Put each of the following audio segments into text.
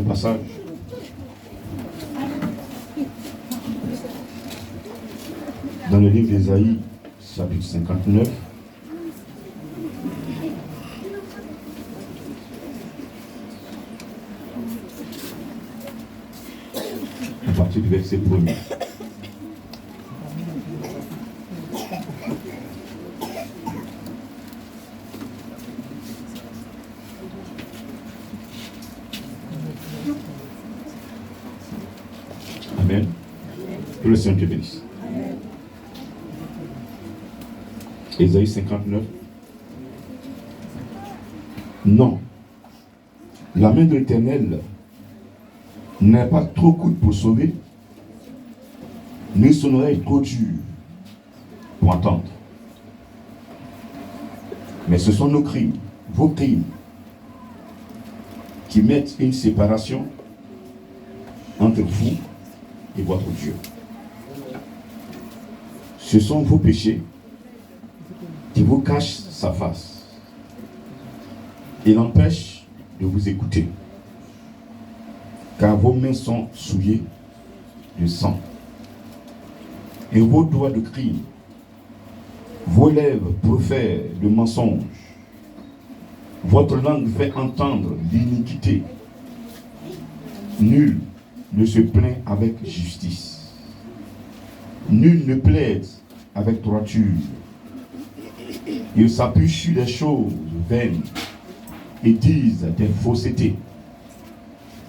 Passage. Dans le livre d'Ésaïe, chapitre 59, à partir du verset 1er. Amen. Que le Seigneur te bénisse. Ésaïe 59. Non. La main de l'Éternel n'est pas trop courte pour sauver, ni son oreille trop dure pour entendre. Mais ce sont nos crimes, vos crimes, qui mettent une séparation entre vous et votre Dieu. Ce sont vos péchés qui vous cachent sa face et l'empêchent de vous écouter, car vos mains sont souillées de sang et vos doigts de crime, vos lèvres profèrent de mensonges, votre langue fait entendre l'iniquité. Nul ne se plaint avec justice, nul ne plaide avec droiture. Ils s'appuient sur des choses vaines et disent des faussetés.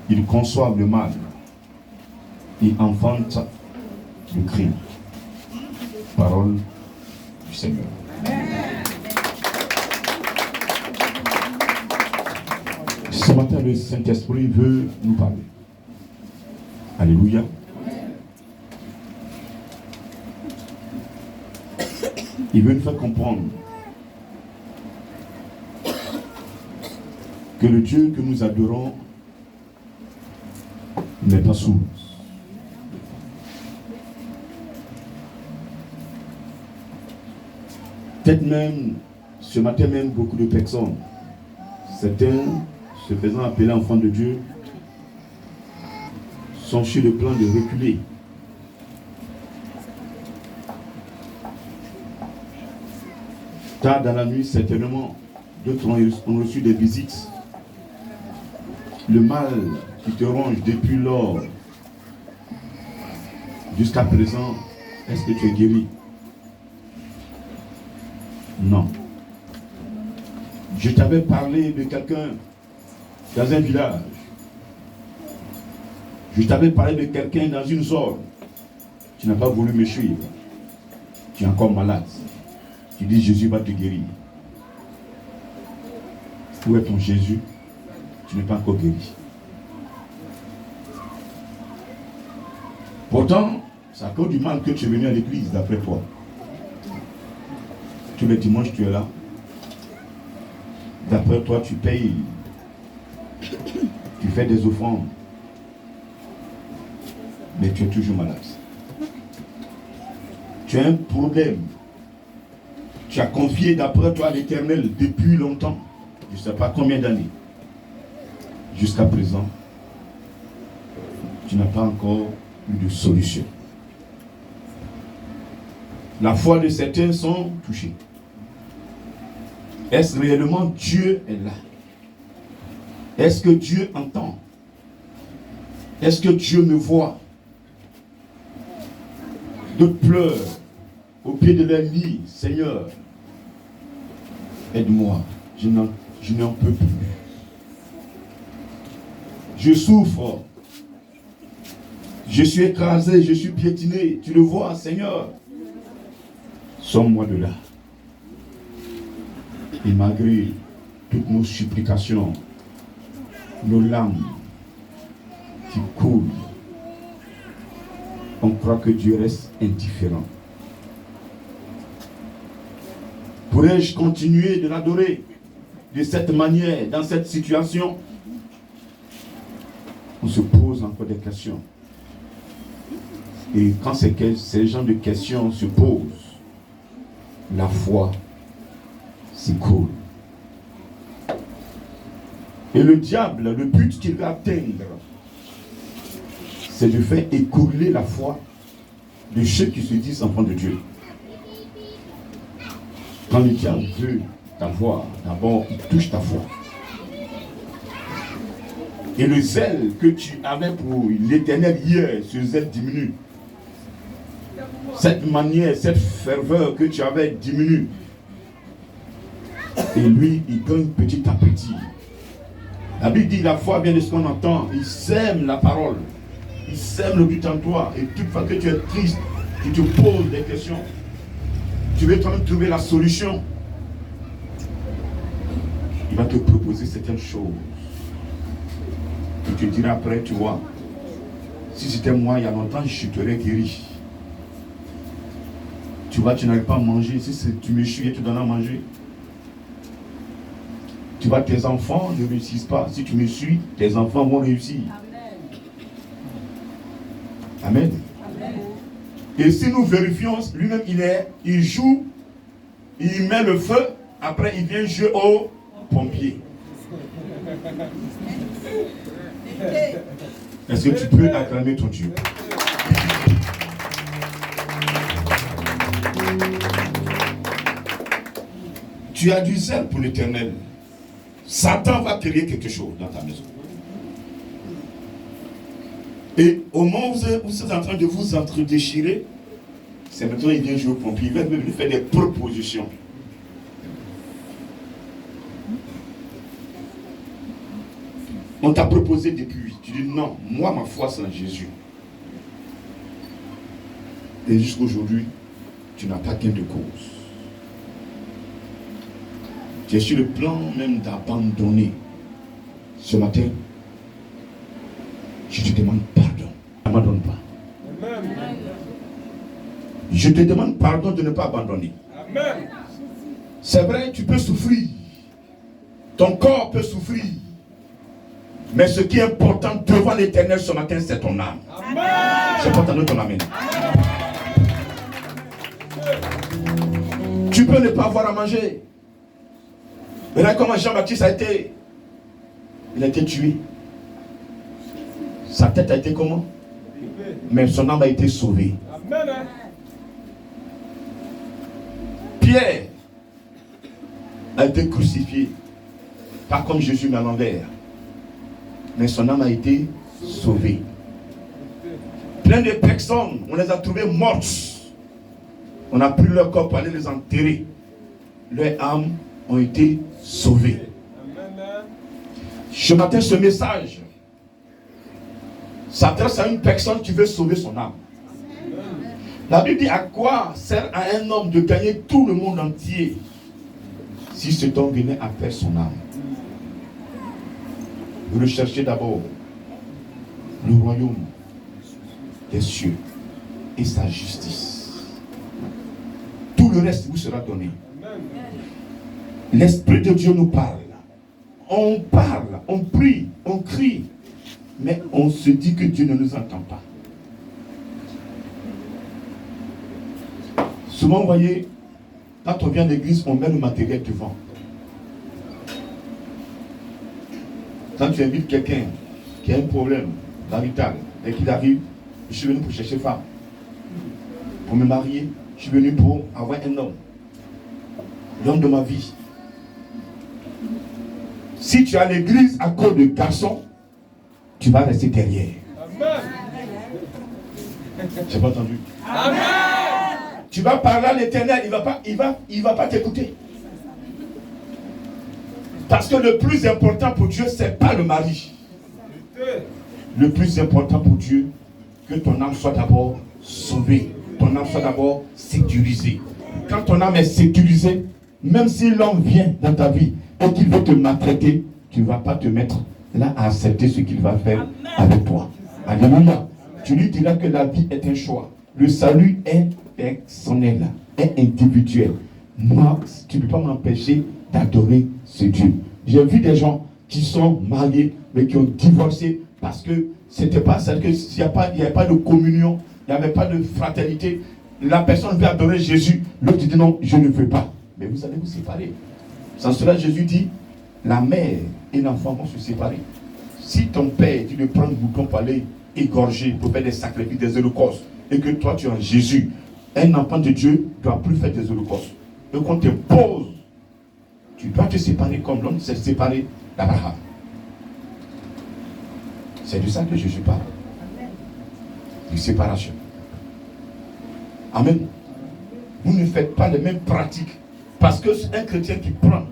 Ils conçoivent le mal et enfantent le crime. Parole du Seigneur. Ce matin, le Saint-Esprit veut nous parler. Alléluia. Il veut nous faire comprendre que le Dieu que nous adorons n'est pas sourd. Peut-être même, ce matin même, beaucoup de personnes, certains se faisant appeler enfants de Dieu, sont sur le plan de reculer. Tard dans la nuit, certainement, d'autres ont reçu des visites. Le mal qui te ronge depuis lors jusqu'à présent, est-ce que tu es guéri? Non. Je t'avais parlé de quelqu'un dans un village. Je t'avais parlé de quelqu'un dans une zone. Tu n'as pas voulu me suivre. Tu es encore malade. Tu dis Jésus va te guérir. Où est ton Jésus? Tu n'es pas encore guéri. Pourtant, c'est à cause du mal que tu es venu à l'église, d'après toi. Tous les dimanches, tu es là. D'après toi, tu payes. Tu fais des offrandes. Mais tu es toujours malade. Tu as un problème. Tu as confié d'après toi à l'Éternel depuis longtemps. Je ne sais pas combien d'années. Jusqu'à présent, tu n'as pas encore eu de solution. La foi de certains sont touchés. Est-ce réellement Dieu est là? Est-ce que Dieu entend? Est-ce que Dieu me voit? D'autres pleurent au pied de leur lit. Seigneur, aide-moi. Je n'en peux plus. Je souffre. Je suis écrasé, je suis piétiné. Tu le vois, Seigneur. Sors-moi de là. Et malgré toutes nos supplications, nos larmes qui coulent, on croit que Dieu reste indifférent. Pourrais-je continuer de l'adorer de cette manière, dans cette situation? On se pose encore des questions. Et quand ces genres de questions se posent, la foi s'écoule. Et le diable, le but qu'il va atteindre, c'est de faire écouler la foi de ceux qui se disent enfants de Dieu. Quand le diable veut t'avoir, d'abord il touche ta foi. Et le zèle que tu avais pour l'Éternel hier, ce zèle diminue. Cette manière, cette ferveur que tu avais diminue. Et lui, il gagne petit à petit. La Bible dit la foi vient de ce qu'on entend. Il sème la parole. Il sème le but en toi. Et toute fois que tu es triste, tu te poses des questions. Tu veux toi-même trouver la solution. Il va te proposer certaines choses. Et tu diras après, tu vois, si c'était moi il y a longtemps, je t'aurais guéri. Tu vois, tu n'arrives pas à manger. Si tu me suis et tu donnes à manger. Tu vois, tes enfants ne réussissent pas. Si tu me suis, tes enfants vont réussir. Amen. Amen. Et si nous vérifions, lui-même, il joue, il met le feu, après il vient jouer au pompier. Est-ce que tu peux acclamer ton Dieu? Tu as du zèle pour l'Éternel. Satan va créer quelque chose dans ta maison. Et au moment où vous êtes en train de vous entre-déchirer, c'est maintenant il vient jouer au pompier. Il va venir faire des propositions. On t'a proposé depuis. Tu dis non, moi ma foi c'est en Jésus. Et jusqu'aujourd'hui, tu n'as pas gain de cause. Tu es sur le plan même d'abandonner. Ce matin, je te demande pardon. N'abandonne pas. Amen. Je te demande pardon de ne pas abandonner. Amen. C'est vrai, tu peux souffrir. Ton corps peut souffrir. Mais ce qui est important devant l'Éternel ce matin, c'est ton âme. Amen. C'est important de ton âme. Tu peux ne pas avoir à manger. Regarde comment Jean-Baptiste a été. Il a été tué. Sa tête a été comment? Mais son âme a été sauvée. Amen. Pierre a été crucifié. Pas comme Jésus mais à l'envers. Mais son âme a été sauvée. Plein de personnes, on les a trouvées mortes. On a pris leur corps pour aller les enterrer. Leurs âmes ont été sauvées. Ce matin, ce message s'adresse à une personne qui veut sauver son âme. La Bible dit à quoi sert à un homme de gagner tout le monde entier si cet homme venait à perdre son âme. Recherchez d'abord le royaume des cieux et sa justice. Tout le reste vous sera donné. L'Esprit de Dieu nous parle. On parle, on prie, on crie, mais on se dit que Dieu ne nous entend pas. Souvent, vous voyez, quand on vient à l'église, on met le matériel devant. Quand tu invites quelqu'un qui a un problème marital et qu'il arrive, je suis venu pour chercher femme, pour me marier, Je suis venu pour avoir un homme. L'homme de ma vie. Si tu as l'église à cause de garçon, tu vas rester derrière. Amen. J'ai pas entendu. Amen. Tu vas parler à l'Éternel, il va pas t'écouter. Parce que le plus important pour Dieu, c'est pas le mari. Le plus important pour Dieu, que ton âme soit d'abord sauvée, ton âme soit d'abord sécurisée. Quand ton âme est sécurisée, même si l'homme vient dans ta vie et qu'il veut te maltraiter, tu ne vas pas te mettre là à accepter ce qu'il va faire avec toi. Alléluia. Tu lui diras que la vie est un choix. Le salut est personnel, est individuel. Moi, tu ne peux pas m'empêcher d'adorer ce Dieu. J'ai vu des gens qui sont mariés, mais qui ont divorcé parce que c'était pas ça, qu'il n'y avait pas de communion, il n'y avait pas de fraternité. La personne veut adorer Jésus, l'autre dit non, je ne veux pas. Mais vous allez vous séparer. Sans cela, Jésus dit, la mère et l'enfant vont se séparer. Si ton père dit de prendre le mouton pour aller égorger, pour faire des sacrifices, des holocaustes, et que toi tu es en Jésus, un enfant de Dieu ne doit plus faire des holocaustes. Et qu'on te pose, tu dois te séparer comme l'homme s'est séparé d'Abraham. C'est de ça que Jésus parle. De séparation. Amen. Vous ne faites pas les mêmes pratiques. Parce que un chrétien qui prend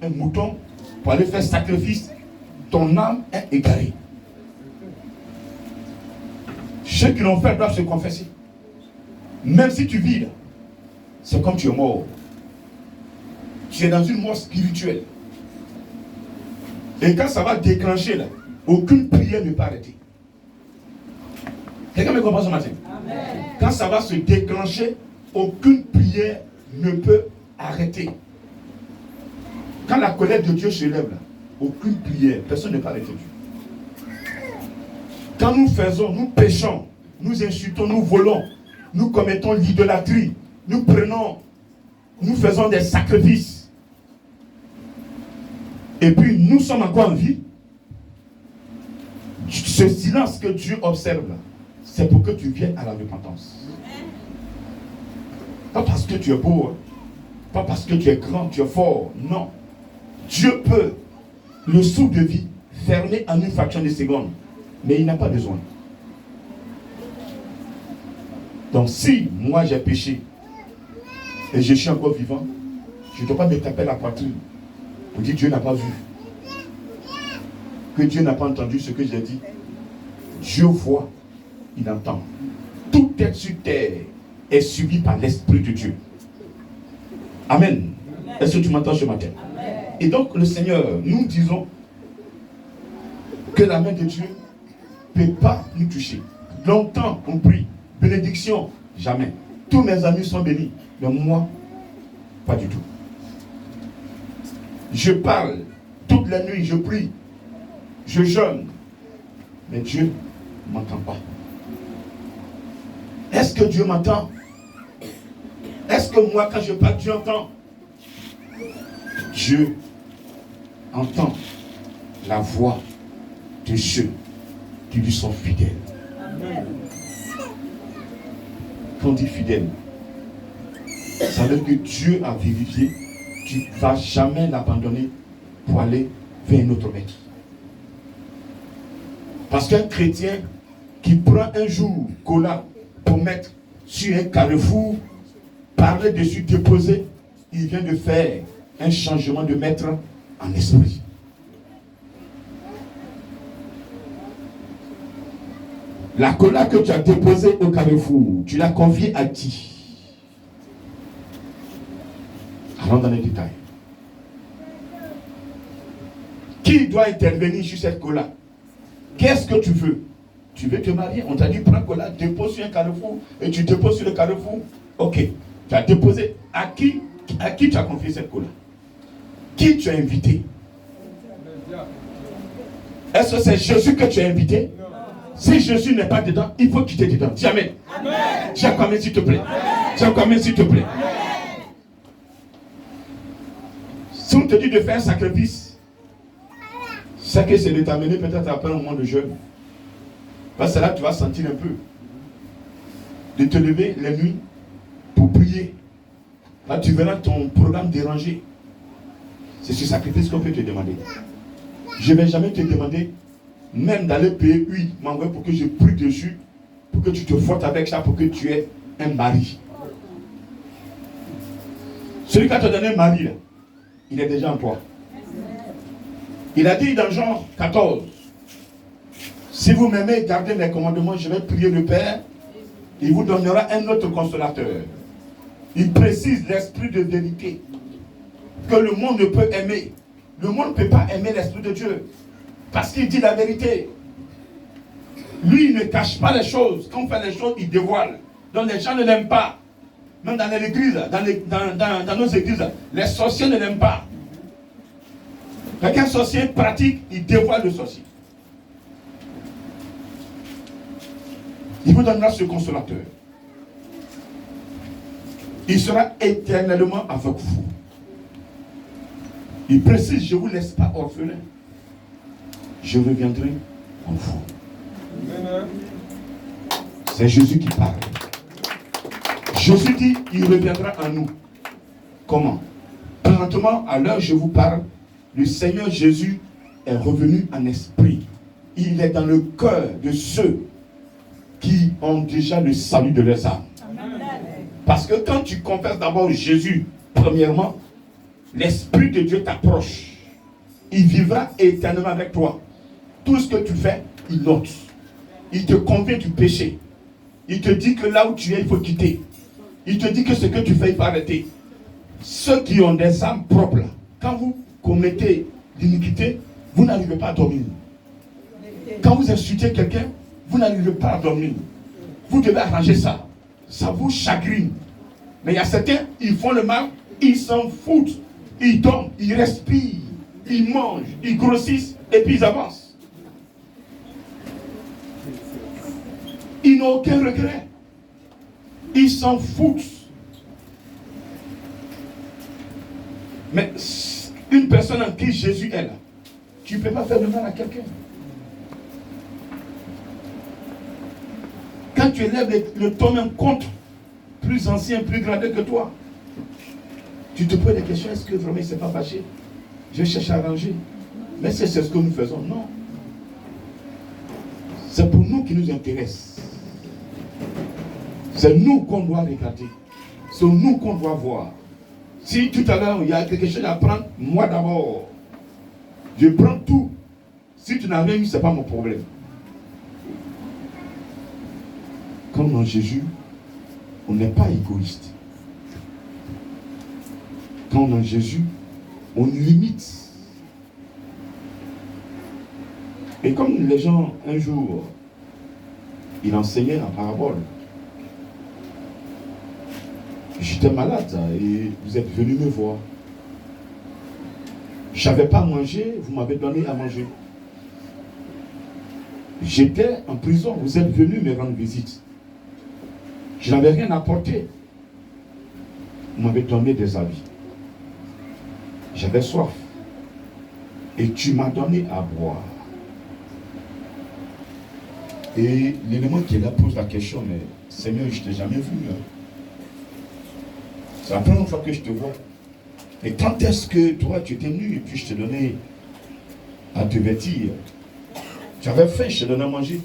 un mouton pour aller faire sacrifice, ton âme est égarée. Ceux qui l'ont fait doivent se confesser. Même si tu vis là, c'est comme tu es mort. Tu es dans une mort spirituelle. Et quand ça va déclencher là, aucune prière ne peut arrêter. Quelqu'un me comprend ce matin? Amen. Quand ça va se déclencher, aucune prière ne peut arrêter. Quand la colère de Dieu se lève là, aucune prière, personne ne peut arrêter Dieu. Quand nous faisons, nous péchons, nous insultons, nous volons, nous commettons l'idolâtrie, nous faisons des sacrifices. Et puis nous sommes encore en vie. Ce silence que Dieu observe là, c'est pour que tu viennes à la repentance. Pas parce que tu es beau, pas parce que tu es grand, tu es fort, non. Dieu peut, le souffle de vie, fermer en une fraction de seconde, mais il n'a pas besoin. Donc si moi j'ai péché et je suis encore vivant, je ne dois pas me taper la poitrine pour dire Dieu n'a pas vu, que Dieu n'a pas entendu ce que j'ai dit. Dieu voit, il entend. Tout être sur terre est suivi par l'Esprit de Dieu. Amen. Est-ce que tu m'entends ce matin? Amen. Et donc le Seigneur, nous disons que la main de Dieu ne peut pas nous toucher. Longtemps on prie, bénédiction, jamais. Tous mes amis sont bénis, mais moi, pas du tout. Je parle toute la nuit, je prie, je jeûne, mais Dieu ne m'entend pas. Est-ce que Dieu m'entend? Est-ce que moi, quand je parle, Dieu entend? Dieu entend la voix de ceux qui lui sont fidèles. Amen. Quand on dit fidèle, ça veut dire que Dieu a vérifié, tu ne vas jamais l'abandonner pour aller vers un autre maître. Parce qu'un chrétien qui prend un jour cola pour mettre sur un carrefour, parler dessus, déposer, il vient de faire un changement de maître en esprit. La cola que tu as déposée au carrefour, tu l'as confiée à qui? Allons dans les détails. Qui doit intervenir sur cette cola? Qu'est-ce que tu veux? Tu veux te marier? On t'a dit prends cola, dépose sur un carrefour et tu déposes sur le carrefour. Ok. Tu as déposé. À qui tu as confié cette cola? Qui tu as invité? Est-ce que c'est Jésus que tu as invité? Non. Si Jésus n'est pas dedans, il faut quitter dedans. Dis Amen. Dis Amen s'il te plaît. Dis Amen s'il te plaît. Si on te dit de faire un sacrifice, c'est que c'est de t'amener peut-être après un moment de jeûne. Parce que là, tu vas sentir un peu. De te lever la nuit pour prier. prier. Là, tu verras ton programme dérangé. C'est ce sacrifice qu'on peut te demander. Je ne vais jamais te demander, même d'aller payer huile, m'envoyer pour que je prie dessus, pour que tu te frottes avec ça, pour que tu aies un mari. Celui qui a te donné un mari, là, il est déjà en toi. Il a dit dans Jean 14, si vous m'aimez, gardez mes commandements, je vais prier le Père, il vous donnera un autre consolateur. Il précise l'esprit de vérité que le monde ne peut aimer. Le monde ne peut pas aimer l'esprit de Dieu parce qu'il dit la vérité. Lui, il ne cache pas les choses. Quand on fait les choses, il dévoile. Donc les gens ne l'aiment pas. Même dans l'église, dans nos églises, les sorciers ne l'aiment pas. Quand un sorcier pratique, il dévoile le sorcier. Il vous donnera ce consolateur. Il sera éternellement avec vous. Il précise, je ne vous laisse pas orphelin. Je reviendrai en vous. C'est Jésus qui parle. Jésus dit, il reviendra en nous. Comment? Présentement, à l'heure où je vous parle, le Seigneur Jésus est revenu en esprit. Il est dans le cœur de ceux qui ont déjà le salut de leurs âmes. Parce que quand tu confesses d'abord Jésus, premièrement, l'Esprit de Dieu t'approche. Il vivra éternellement avec toi. Tout ce que tu fais, il note. Il te convainc du péché. Il te dit que là où tu es, il faut quitter. Il te dit que ce que tu fais, il faut arrêter. Ceux qui ont des âmes propres, quand vous commettez l'iniquité, vous n'arrivez pas à dormir. Quand vous insultez quelqu'un, vous n'arrivez pas à dormir. Vous devez arranger ça. Ça vous chagrine. Mais il y a certains, ils font le mal, ils s'en foutent. Ils dorment, ils respirent, ils mangent, ils grossissent et puis ils avancent. Ils n'ont aucun regret. Ils s'en foutent. Mais une personne en qui Jésus est là, tu ne peux pas faire de mal à quelqu'un. Quand tu élèves le ton même contre, plus ancien, plus gradé que toi, tu te poses des questions, est-ce que vraiment il ne s'est pas fâché? Je cherche à arranger. Mais c'est ce que nous faisons. Non. C'est pour nous qui nous intéresse. C'est nous qu'on doit regarder. C'est nous qu'on doit voir. Si tout à l'heure il y a quelque chose à prendre, moi d'abord, je prends tout. Si tu n'as rien eu, ce n'est pas mon problème. Comme dans Jésus, on n'est pas égoïste. Quand dans Jésus, on limite. Et comme les gens, un jour, il enseignait en parabole. J'étais malade et vous êtes venus me voir. Je n'avais pas à manger, vous m'avez donné à manger. J'étais en prison, vous êtes venus me rendre visite. Je n'avais rien apporté. Vous m'avez donné des habits. J'avais soif. Et tu m'as donné à boire. Et l'élément qui est là pose la question, mais Seigneur, je ne t'ai jamais vu. Hein. C'est la première fois que je te vois. Et quand est-ce que toi, tu étais venu et puis je t'ai donné à te vêtir? Tu avais faim, je t'ai donné à manger.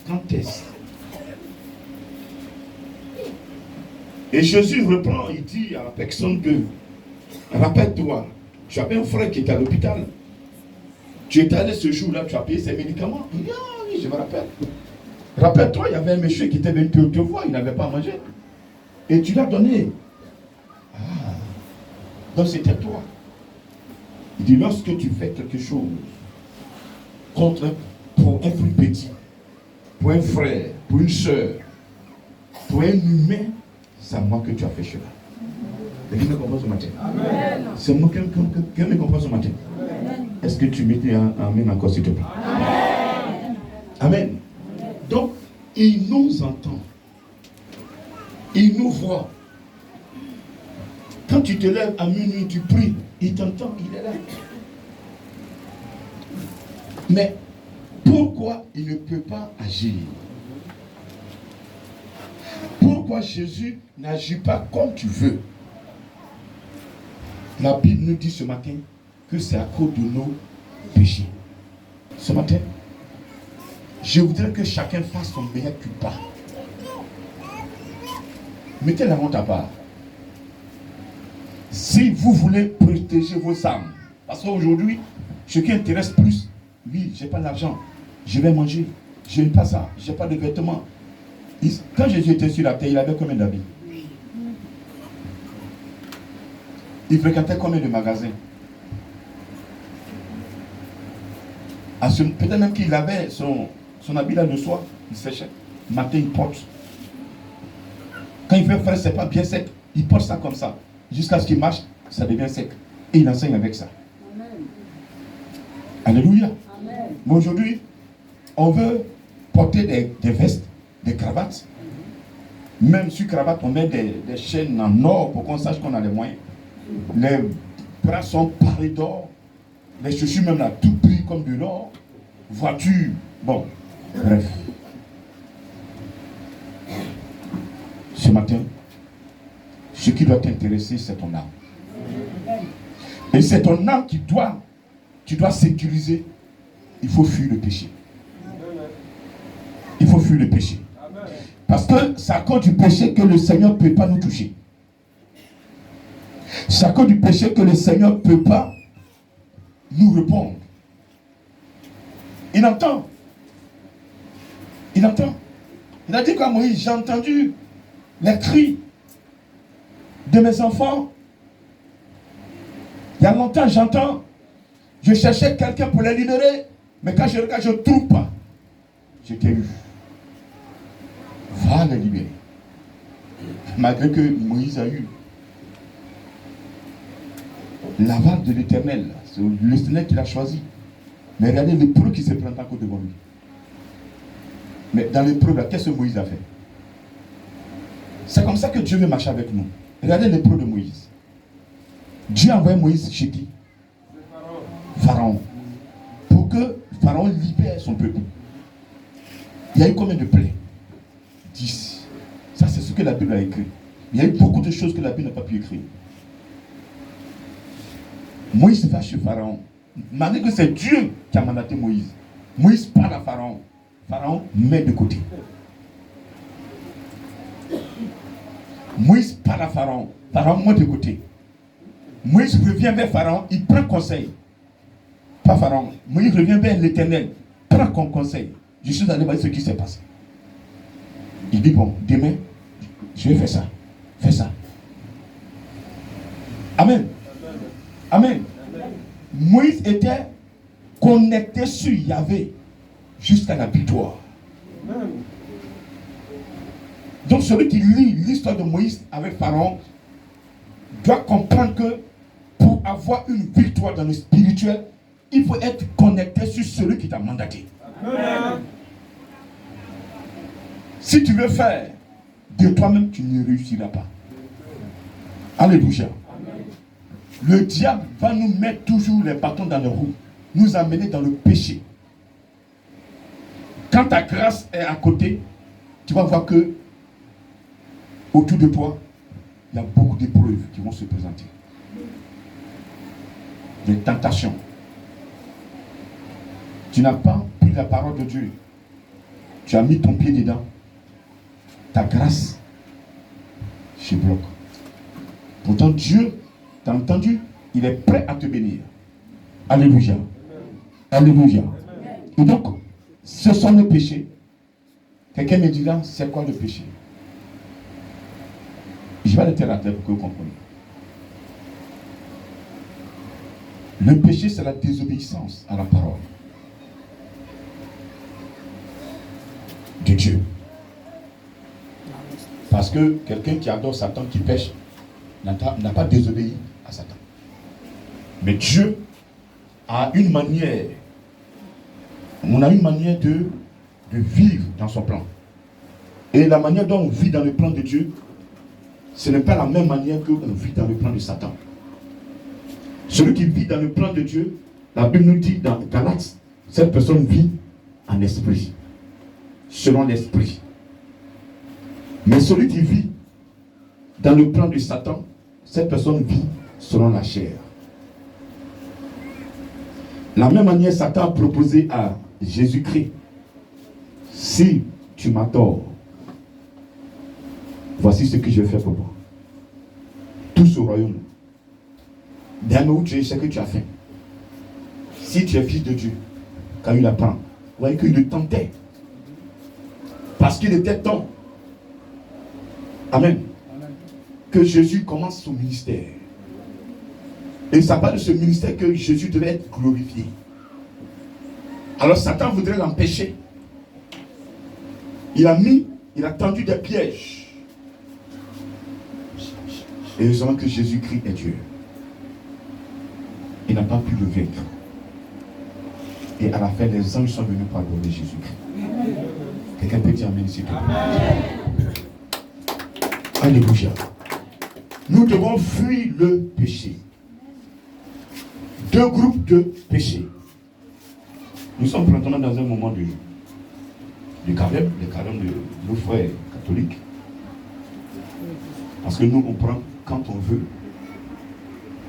Quand est-ce? Et Jésus reprend, il dit à la personne que, rappelle-toi, tu avais un frère qui était à l'hôpital. Tu étais allé ce jour-là, tu as payé ses médicaments. Il dit, ah oui, je me rappelle. Rappelle-toi, il y avait un monsieur qui était venu te voir, il n'avait pas à manger. Et tu l'as donné. Ah, donc c'était toi. Il dit, lorsque tu fais quelque chose pour un plus petit, pour un frère, pour une soeur, pour un humain, c'est à moi que tu as fait cela. Qui me comprend ce matin? Amen. C'est moi qui me comprend ce matin. Est-ce que tu mets un amen encore, s'il te plaît? Amen. Amen. Donc, il nous entend. Il nous voit. Quand tu te lèves à minuit, tu pries, il t'entend, il est là. Mais pourquoi il ne peut pas agir? Pourquoi Jésus n'agit pas comme tu veux? La Bible nous dit ce matin que c'est à cause de nos péchés. Ce matin, je voudrais que chacun fasse son meilleur culpa. Mettez la honte à part. Si vous voulez protéger vos âmes, parce qu'aujourd'hui, ce qui intéresse plus, oui, j'ai pas d'argent, je vais manger, je n'ai pas ça, j'ai pas de vêtements. Quand Jésus était sur la terre, il avait combien d'habits? Il fréquentait combien de magasins? Peut-être même qu'il avait son habit là le soir, il séchait. Le matin, il porte. Quand il fait frais, c'est pas bien sec. Il porte ça comme ça. Jusqu'à ce qu'il marche, ça devient sec. Et il enseigne avec ça. Amen. Alléluia. Amen. Mais aujourd'hui, on veut porter des vestes, des cravates. Même sur cravate, on met des chaînes en or pour qu'on sache qu'on a les moyens. Les bras sont parés d'or. Les chaussures même là, tout brille comme de l'or. Voiture. Bon, bref. Ce matin, ce qui doit t'intéresser, c'est ton âme. Et c'est ton âme tu dois sécuriser. Il faut fuir le péché. Il faut fuir le péché. Parce que c'est à cause du péché que le Seigneur ne peut pas nous toucher. C'est à cause du péché que le Seigneur ne peut pas nous répondre. Il entend. Il entend. Il a dit quoi, Moïse? J'ai entendu les cris de mes enfants. Il y a longtemps, j'entends. Je cherchais quelqu'un pour les libérer. Mais quand je regarde, je ne trouve pas. Je t'ai eu. Va les libérer. Malgré que Moïse a eu l'aval de l'Éternel. C'est l'Éternel qui l'a choisi. Mais regardez l'épreuve qui se présente encore devant lui. Mais dans l'épreuve, qu'est-ce que Moïse a fait? C'est comme ça que Dieu veut marcher avec nous. Regardez l'épreuve de Moïse. Dieu a envoyé Moïse chez qui? Pharaon. Pour que Pharaon libère son peuple. Il y a eu combien de plaies? 10. Ça, c'est ce que la Bible a écrit. Il y a eu beaucoup de choses que la Bible n'a pas pu écrire. Moïse va chez Pharaon. Malgré que c'est Dieu qui a mandaté Moïse. Moïse parle à Pharaon. Pharaon met de côté. Moïse parle à Pharaon. Pharaon met de côté. Moïse revient vers Pharaon. Il prend conseil. Pas Pharaon. Moïse revient vers l'Éternel. Prend ton conseil. Je suis allé voir ce qui s'est passé. Il dit, bon, demain, je vais faire ça. Fais ça. Amen. Amen. Moïse était connecté sur Yahvé jusqu'à la victoire. Donc celui qui lit l'histoire de Moïse avec Pharaon doit comprendre que pour avoir une victoire dans le spirituel, il faut être connecté sur celui qui t'a mandaté. Amen. Si tu veux faire de toi-même, tu ne réussiras pas. Alléluia. Le diable va nous mettre toujours les bâtons dans les roues, nous amener dans le péché. Quand ta grâce est à côté, tu vas voir que autour de toi, il y a beaucoup d'épreuves qui vont se présenter. Des tentations. Tu n'as pas pris la parole de Dieu. Tu as mis ton pied dedans. Ta grâce se bloque. Pourtant Dieu, tu as entendu, il est prêt à te bénir. Alléluia. Alléluia. Et donc, ce sont nos péchés. Quelqu'un me dira, c'est quoi le péché? Je vais le faire à terre pour que vous compreniez. Le péché, c'est la désobéissance à la parole de Dieu. Parce que quelqu'un qui adore Satan, qui pêche, n'a pas désobéi à Satan. Mais Dieu a une manière, on a une manière de vivre dans son plan. Et la manière dont on vit dans le plan de Dieu, ce n'est pas la même manière que on vit dans le plan de Satan. Celui qui vit dans le plan de Dieu, la Bible nous dit dans Galates, cette personne vit en esprit, selon l'esprit. Mais celui qui vit dans le plan de Satan, cette personne vit selon la chair. La même manière, Satan a proposé à Jésus-Christ, si tu m'adores, voici ce que je vais faire pour toi. Tout ce royaume, d'un où tu es, c'est que tu as faim. Si tu es fils de Dieu, quand il apprend, vous voyez qu'il le tentait. Parce qu'il était temps. Amen. Que Jésus commence son ministère. Et ça parle de ce ministère que Jésus devait être glorifié. Alors Satan voudrait l'empêcher. Il a tendu des pièges. Et heureusement que Jésus-Christ est Dieu. Il n'a pas pu le vaincre. Et à la fin, les anges sont venus pour adorer Jésus-Christ. Quelqu'un peut dire amen, s'il te plaît. Alléluia. Nous devons fuir le péché. Deux groupes de péchés. Nous sommes maintenant dans un moment de carême, de nos frères catholiques. Parce que nous, on prend quand on veut.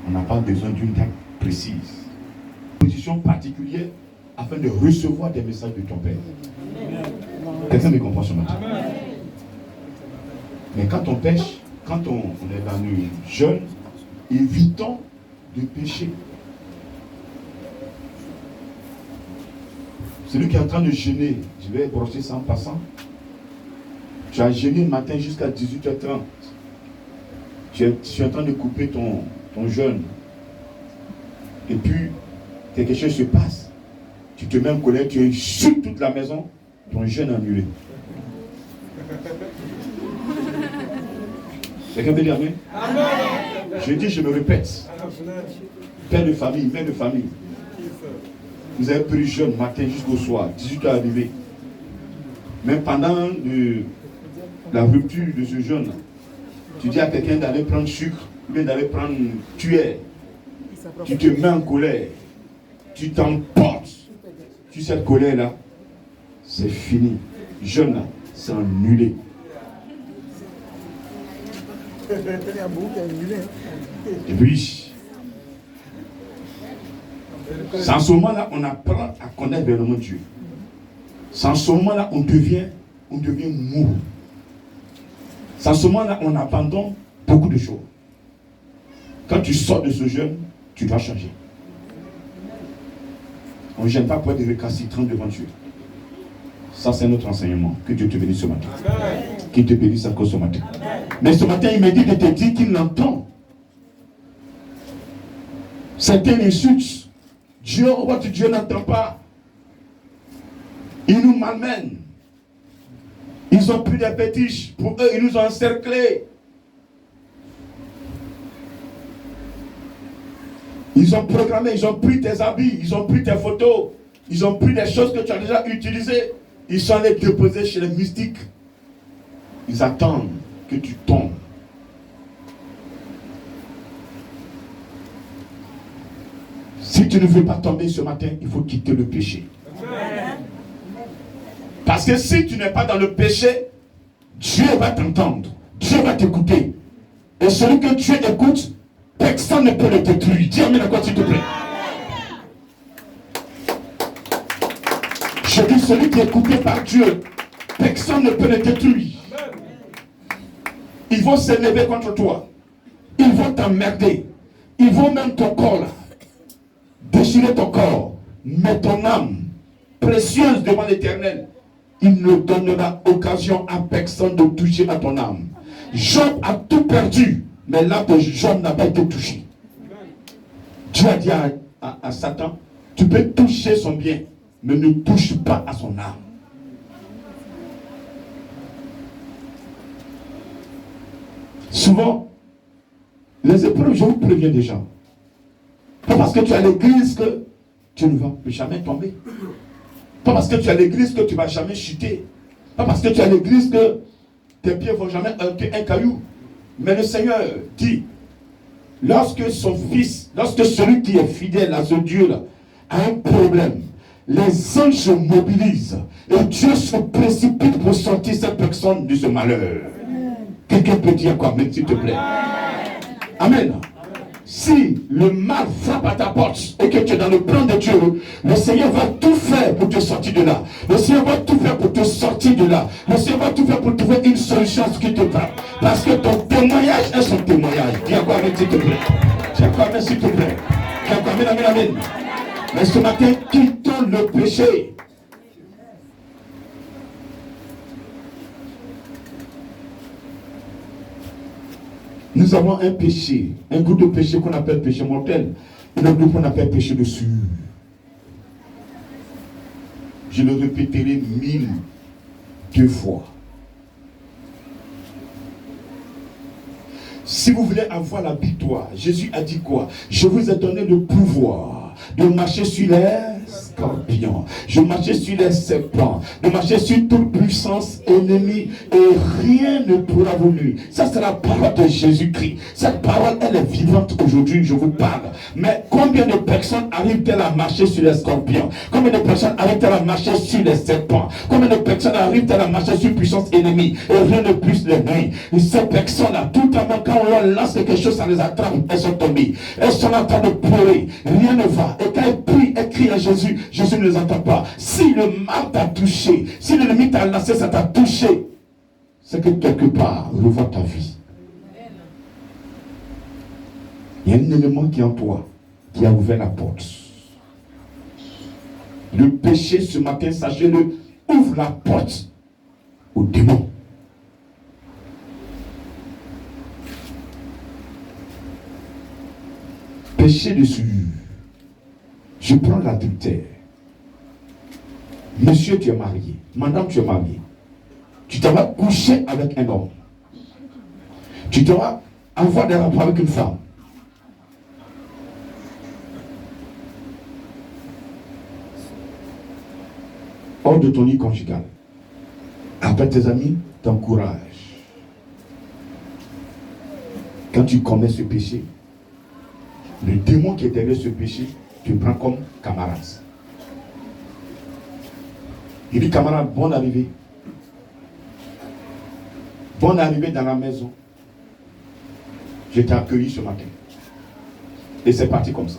On n'a pas besoin d'une date précise. Une position particulière afin de recevoir des messages de ton Père. Quelqu'un me comprend ce matin? Mais quand on pêche, quand on est dans le jeûne, évitons de pécher. Celui qui est en train de jeûner, je vais brocher ça en passant. Tu as jeûné le matin jusqu'à 18h30. Tu es en train de couper ton jeûne. Et puis, quelque chose se passe. Tu te mets en colère, tu insultes toute la maison, ton jeûne est annulé. Quelqu'un peut dire amen? Je dis, je me répète. Père de famille, mère de famille. Vous avez pris jeûne matin jusqu'au soir, 18h arrivé. Même pendant la rupture de ce jeûne, tu dis à quelqu'un d'aller prendre sucre, ou bien d'aller prendre tuer. Tu te mets en colère. Tu t'emportes sur cette colère-là. C'est fini. Jeûne là, c'est annulé. Et puis, c'est en ce moment-là on apprend à connaître vraiment Dieu. C'est en ce moment-là on devient mou. C'est en ce moment-là on abandonne beaucoup de choses. Quand tu sors de ce jeûne, tu dois changer. On ne gêne pas pour être récalcitrant devant Dieu. Ça, c'est notre enseignement. Que Dieu te bénisse ce matin. Qu'il te bénisse encore ce matin. Mais ce matin, il me dit de te dire qu'il l'entend. Certains insultent. Dieu n'entend pas. Ils nous malmènent. Ils ont pris des fétiches. Pour eux, ils nous ont encerclés. Ils ont programmé, ils ont pris tes habits, ils ont pris tes photos, ils ont pris des choses que tu as déjà utilisées. Ils sont allés déposer chez les mystiques. Ils attendent que tu tombes. Si tu ne veux pas tomber ce matin, il faut quitter le péché. Parce que si tu n'es pas dans le péché, Dieu va t'entendre. Dieu va t'écouter. Et celui que Dieu écoute, personne ne peut le détruire. Dis amen à quoi s'il te plaît. Je dis celui qui est écouté par Dieu, personne ne peut le détruire. Ils vont s'élever contre toi. Ils vont t'emmerder. Ils vont même ton corps là. Déchirer ton corps. Mais ton âme, précieuse devant l'Éternel, il ne donnera occasion à personne de toucher à ton âme. Job a tout perdu. Mais l'âme de Job n'a pas été touchée. Dieu a dit à Satan, tu peux toucher son bien, mais ne touche pas à son âme. Souvent, les épreuves, je vous préviens déjà. Pas parce que tu es à l'église que tu ne vas jamais tomber. Pas parce que tu es à l'église que tu ne vas jamais chuter. Pas parce que tu es à l'église que tes pieds ne vont jamais heurter un caillou. Mais le Seigneur dit, lorsque son fils, lorsque celui qui est fidèle à ce Dieu-là a un problème, les anges se mobilisent et Dieu se précipite pour sortir cette personne de ce malheur. Quelqu'un peut dire quoi, même s'il te plaît? Amen. Si le mal frappe à ta porte et que tu es dans le plan de Dieu, le Seigneur va tout faire pour te sortir de là. Le Seigneur va tout faire pour te sortir de là. Le Seigneur va tout faire pour trouver une solution à ce qui te frappe. Parce que ton témoignage est son témoignage. Dis à quoi, amen, s'il te plaît. Dis à quoi, amen, s'il te plaît. Dis à quoi, amen, amen, amen. Mais ce matin, quittons le péché. Nous avons un péché, un groupe de péché qu'on appelle péché mortel, et le groupe qu'on appelle péché de sueur. Je le répéterai 1002 fois. Si vous voulez avoir la victoire, Jésus a dit quoi? Je vous ai donné le pouvoir de marcher sur les scorpions, je marchais sur les serpents, de marcher sur toute puissance ennemie, et rien ne pourra vous nuire. Ça, c'est la parole de Jésus-Christ. Cette parole, elle est vivante aujourd'hui, je vous parle. Mais combien de personnes arrivent-elles à marcher sur les scorpions? Combien de personnes arrivent-elles à marcher sur les serpents? Combien de personnes arrivent-elles à marcher sur puissance ennemie et rien ne puisse les nuire? Et ces personnes-là, tout à l'heure, quand on leur lance quelque chose, ça les attrape, elles sont tombées. Elles sont en train de pleurer, rien ne va. Et quand elles prient, elles crient à Jésus, Jésus ne les entend pas. Si le mal t'a touché, si l'ennemi t'a lancé, ça t'a touché, c'est que quelque part, revois ta vie. Il y a un élément qui est en toi, qui a ouvert la porte. Le péché ce matin, sachez-le, ouvre la porte au démon. Péché de souillure. Je prends l'adultère. Monsieur, tu es marié. Madame, tu es marié. Tu t'en vas coucher avec un homme. Tu t'en vas avoir des rapports avec une femme. Hors de ton lit conjugal. Après tes amis t'encouragent. Quand tu commets ce péché, le démon qui est derrière ce péché te prend comme camarade. Il dit, camarade, bonne arrivée. Bonne arrivée dans la maison. Je t'ai accueilli ce matin. Et c'est parti comme ça.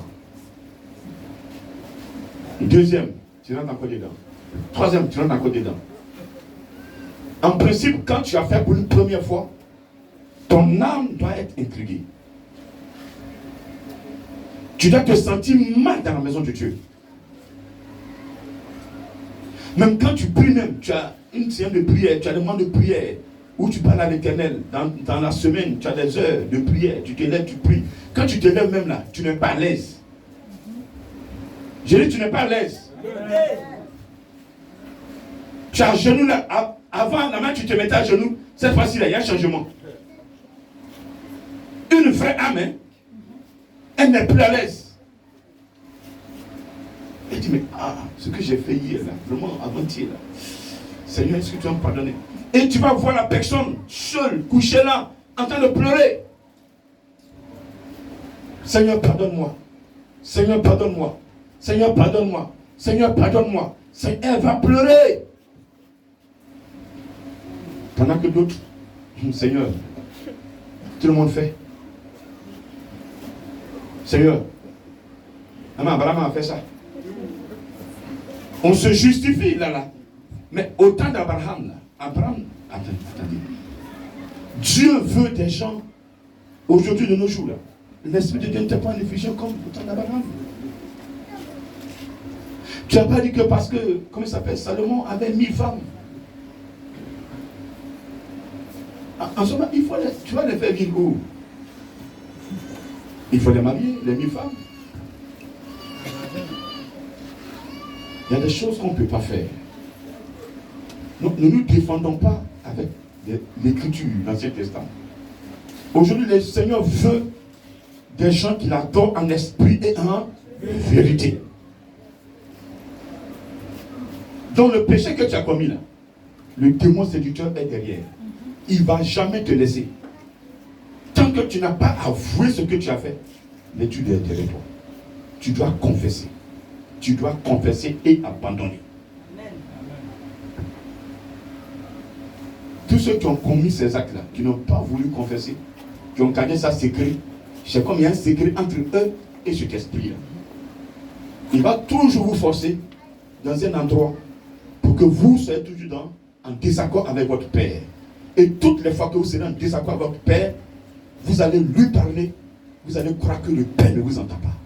Deuxième, tu rentres encore dedans. Troisième, tu rentres encore dedans. En principe, quand tu as fait pour une première fois, ton âme doit être intriguée. Tu dois te sentir mal dans la maison de Dieu. Même quand tu pries même, tu as une séance de prière, tu as des moments de prière où tu parles à l'Éternel. Dans la semaine, tu as des heures de prière, tu te lèves, tu pries. Quand tu te lèves même là, tu n'es pas à l'aise. Je dis, tu n'es pas à l'aise. Tu as à genoux là. Avant, la main, tu te mettais à genoux. Cette fois-ci, là, il y a un changement. Une vraie âme, hein, elle n'est plus à l'aise. Elle dit, mais ce que j'ai fait hier, là, vraiment avant-hier, là, Seigneur, est-ce que tu vas me pardonner? Et tu vas voir la personne seule, couchée là, en train de pleurer. Seigneur, pardonne-moi. Seigneur, pardonne-moi. Seigneur, pardonne-moi. Seigneur, pardonne-moi. Elle va pleurer. Pendant que d'autres, Seigneur, tout le monde fait. Seigneur, Abraham a fait ça. On se justifie là. Mais au temps d'Abraham, là, attendez. Dieu veut des gens, aujourd'hui de nos jours, là. L'Esprit de Dieu n'était pas en effusion comme au temps d'Abraham. Tu n'as pas dit que parce que, comment il s'appelle, Salomon avait 1000 femmes. En ce moment, tu vas les faire vivre où? Il faut les marier, les 1000 femmes. Il y a des choses qu'on ne peut pas faire. Donc, nous ne nous défendons pas avec l'écriture, l'Ancien Testament. Aujourd'hui, le Seigneur veut des gens qui l'adorent en esprit et en vérité. Dans le péché que tu as commis là, le démon séducteur est derrière. Il ne va jamais te laisser. Tant que tu n'as pas avoué ce que tu as fait, l'étude est derrière toi. Tu dois confesser. Tu dois confesser et abandonner. Tous ceux qui ont commis ces actes-là, qui n'ont pas voulu confesser, qui ont gardé ça secret, c'est comme il y a un secret entre eux et cet esprit-là. Il va toujours vous forcer dans un endroit pour que vous soyez toujours en désaccord avec votre père. Et toutes les fois que vous serez en désaccord avec votre père, vous allez lui parler, vous allez croire que le père ne vous entend pas.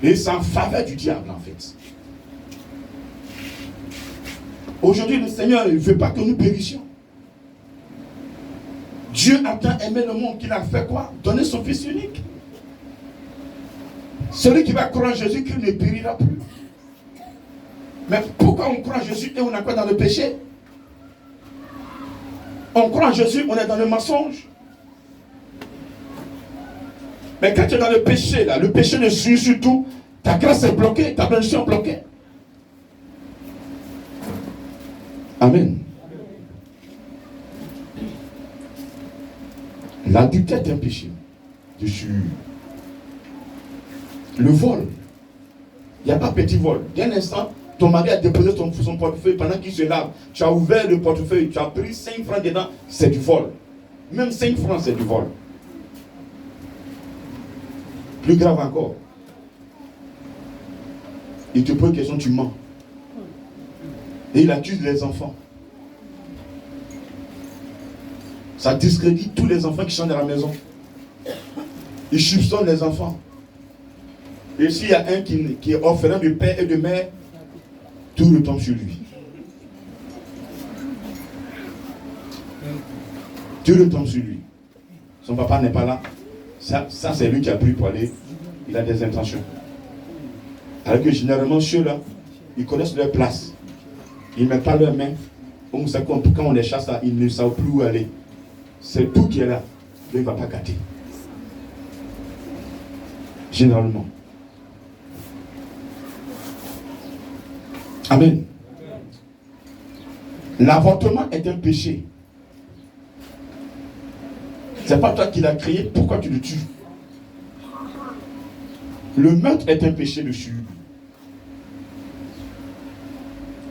Et c'est en faveur du diable en fait. Aujourd'hui, le Seigneur ne veut pas que nous périssions. Dieu a tant aimé le monde qu'il a fait quoi? Donner son Fils unique. Celui qui va croire en Jésus, qu'il ne périra plus. Mais pourquoi on croit en Jésus et on est quoi dans le péché? On croit en Jésus, on est dans le mensonge. Mais quand tu es dans le péché, là, le péché ne suit sur tout, ta grâce est bloquée, ta bénédiction est bloquée. Amen. L'adultère est un péché de souillure. Le vol. Il n'y a pas petit vol. Il y a un instant, ton mari a déposé son portefeuille pendant qu'il se lave. Tu as ouvert le portefeuille, tu as pris 5 francs dedans, c'est du vol. Même 5 francs, c'est du vol. Plus grave encore. Il te pose une question, tu mens. Et il accuse les enfants. Ça discrédite tous les enfants qui sont dans la maison. Il soupçonne les enfants. Et s'il y a un qui est orphelin de père et de mère, tout retombe sur lui. Tout retombe sur lui. Son papa n'est pas là. Ça c'est lui qui a pris pour aller. Il a des intentions. Alors que généralement, ceux-là, ils connaissent leur place. Ils ne mettent pas leurs mains. Quand on les chasse, là, ils ne savent plus où aller. C'est tout qui est là. Il ne va pas gâter. Généralement. Amen. L'avortement est un péché. C'est pas toi qui l'as créé, pourquoi tu le tues? Le meurtre est un péché de souillure.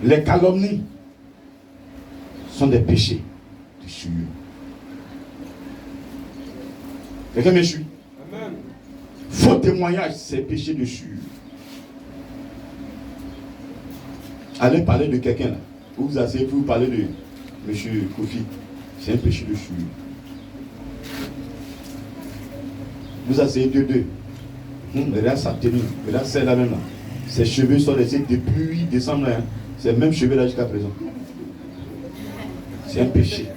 Les calomnies sont des péchés de souillure. Quelqu'un me suit? Faux témoignage, c'est péché de souillure. Allez parler de quelqu'un là. Vous vous asseyez pour vous parler de M. Kofi. C'est un péché de souillure. Vous asseyez deux. Regarde sa tenue. Regarde celle-là même là. Ses cheveux sont laissés depuis décembre. Hein. C'est le même cheveux là jusqu'à présent. C'est un péché.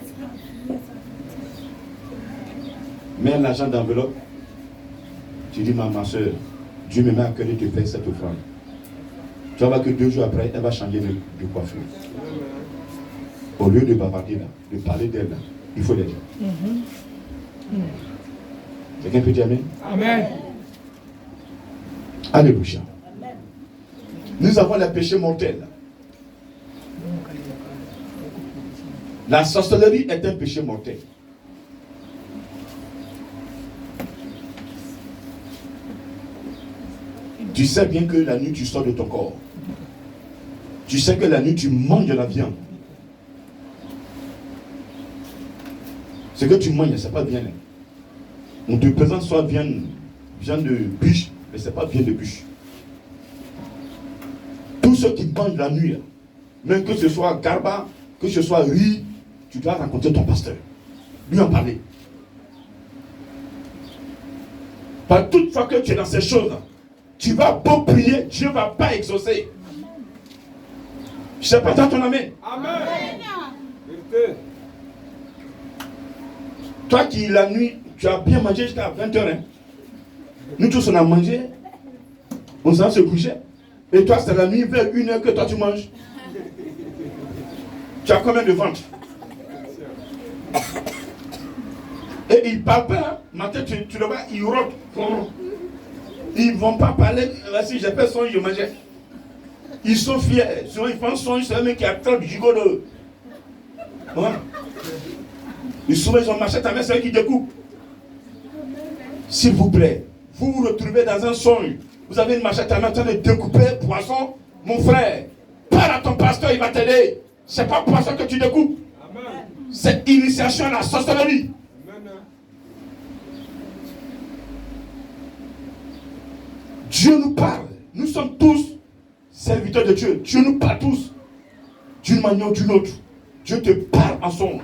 Mets l'argent d'enveloppe. Tu dis, ma soeur, Dieu me met à cœur de te faire cette offrande. Tu vas voir que 2 jours après, elle va changer de coiffure. Au lieu de bavarder là, de parler d'elle là, il faut l'aider. Quelqu'un peut dire Amen? Amen. Alléluia. Nous avons le péché mortel. La sorcellerie est un péché mortel. Tu sais bien que la nuit tu sors de ton corps. Tu sais que la nuit tu manges de la viande. Ce que tu manges, ce n'est pas viande. On te présente soit viande de bûche, mais ce n'est pas viande de bûche. Tous ceux qui mangent la nuit, même que ce soit garba, que ce soit riz, tu dois rencontrer ton pasteur. Lui en parler. Par toute fois que tu es dans ces choses-là, tu vas beau prier, Dieu ne va pas exaucer. Je sais pas dans ton amen. Amen. Toi qui la nuit, tu as bien mangé jusqu'à 20h. Hein? Nous tous on a mangé, on s'en se coucher. Et toi c'est la nuit vers 1h que toi tu manges. Tu as combien de ventre? Et ils ne parlent pas. Matin tu le vois, ils rôdent. Ils ne vont pas parler. Si j'ai fait son, je mangeais. Ils sont fiers. Souvent, ils font son, c'est un mec qui attrape du gigot de. Voilà. Et souvent, ils ont machette à main, c'est eux qui découpent. S'il vous plaît, vous vous retrouvez dans un songe. Vous avez une machette à main en train de découper poisson. Mon frère, parle à ton pasteur, il va t'aider. C'est pas poisson que tu découpes. C'est initiation à la sorcellerie. Dieu nous parle. Nous sommes tous serviteurs de Dieu. Dieu nous parle tous. D'une manière ou d'une autre. Dieu te parle en songe.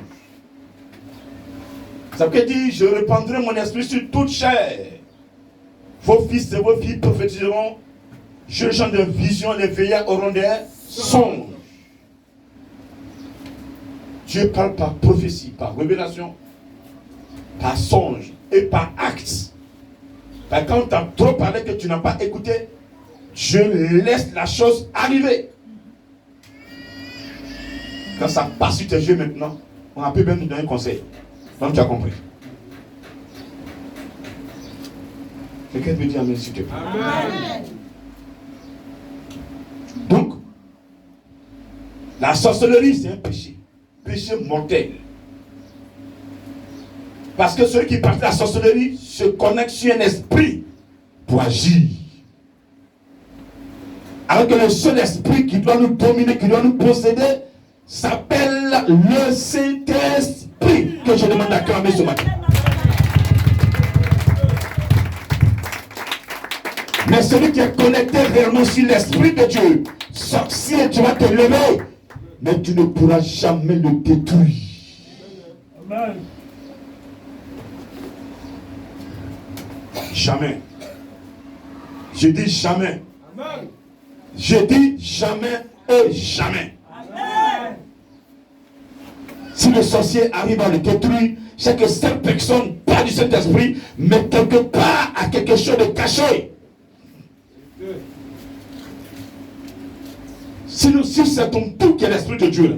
Ça veut dire, je répandrai mon esprit sur toute chair. Vos fils et vos filles prophétiseront. Jeunes gens de vision, les veillards auront des songes. Dieu parle par prophétie, par révélation, par songe et par acte. Quand tu as trop parlé que tu n'as pas écouté, Dieu laisse la chose arriver. Quand ça passe sur tes yeux maintenant, on a pu même nous donner un conseil. Donc tu as compris. Quelqu'un peut dire amen s'il te plaît. Amen. Donc, la sorcellerie c'est un péché. Péché mortel. Parce que celui qui pratique la sorcellerie se connecte sur un esprit pour agir. Alors que le seul esprit qui doit nous dominer, qui doit nous posséder, s'appelle le Saint-Esprit, que je demande d'acclamer ce matin. Mais celui qui est connecté réellement sur l'Esprit de Dieu, sorcier, tu vas te lever, mais tu ne pourras jamais le détruire. Amen. Jamais. Je dis jamais. Amen. Je dis jamais et jamais. Amen. Si le sorcier arrive à le détruire, c'est que cette personne, pas du Saint-Esprit, mais quelque part à quelque chose de caché. Si c'est ton tout qui est l'Esprit de Dieu, là,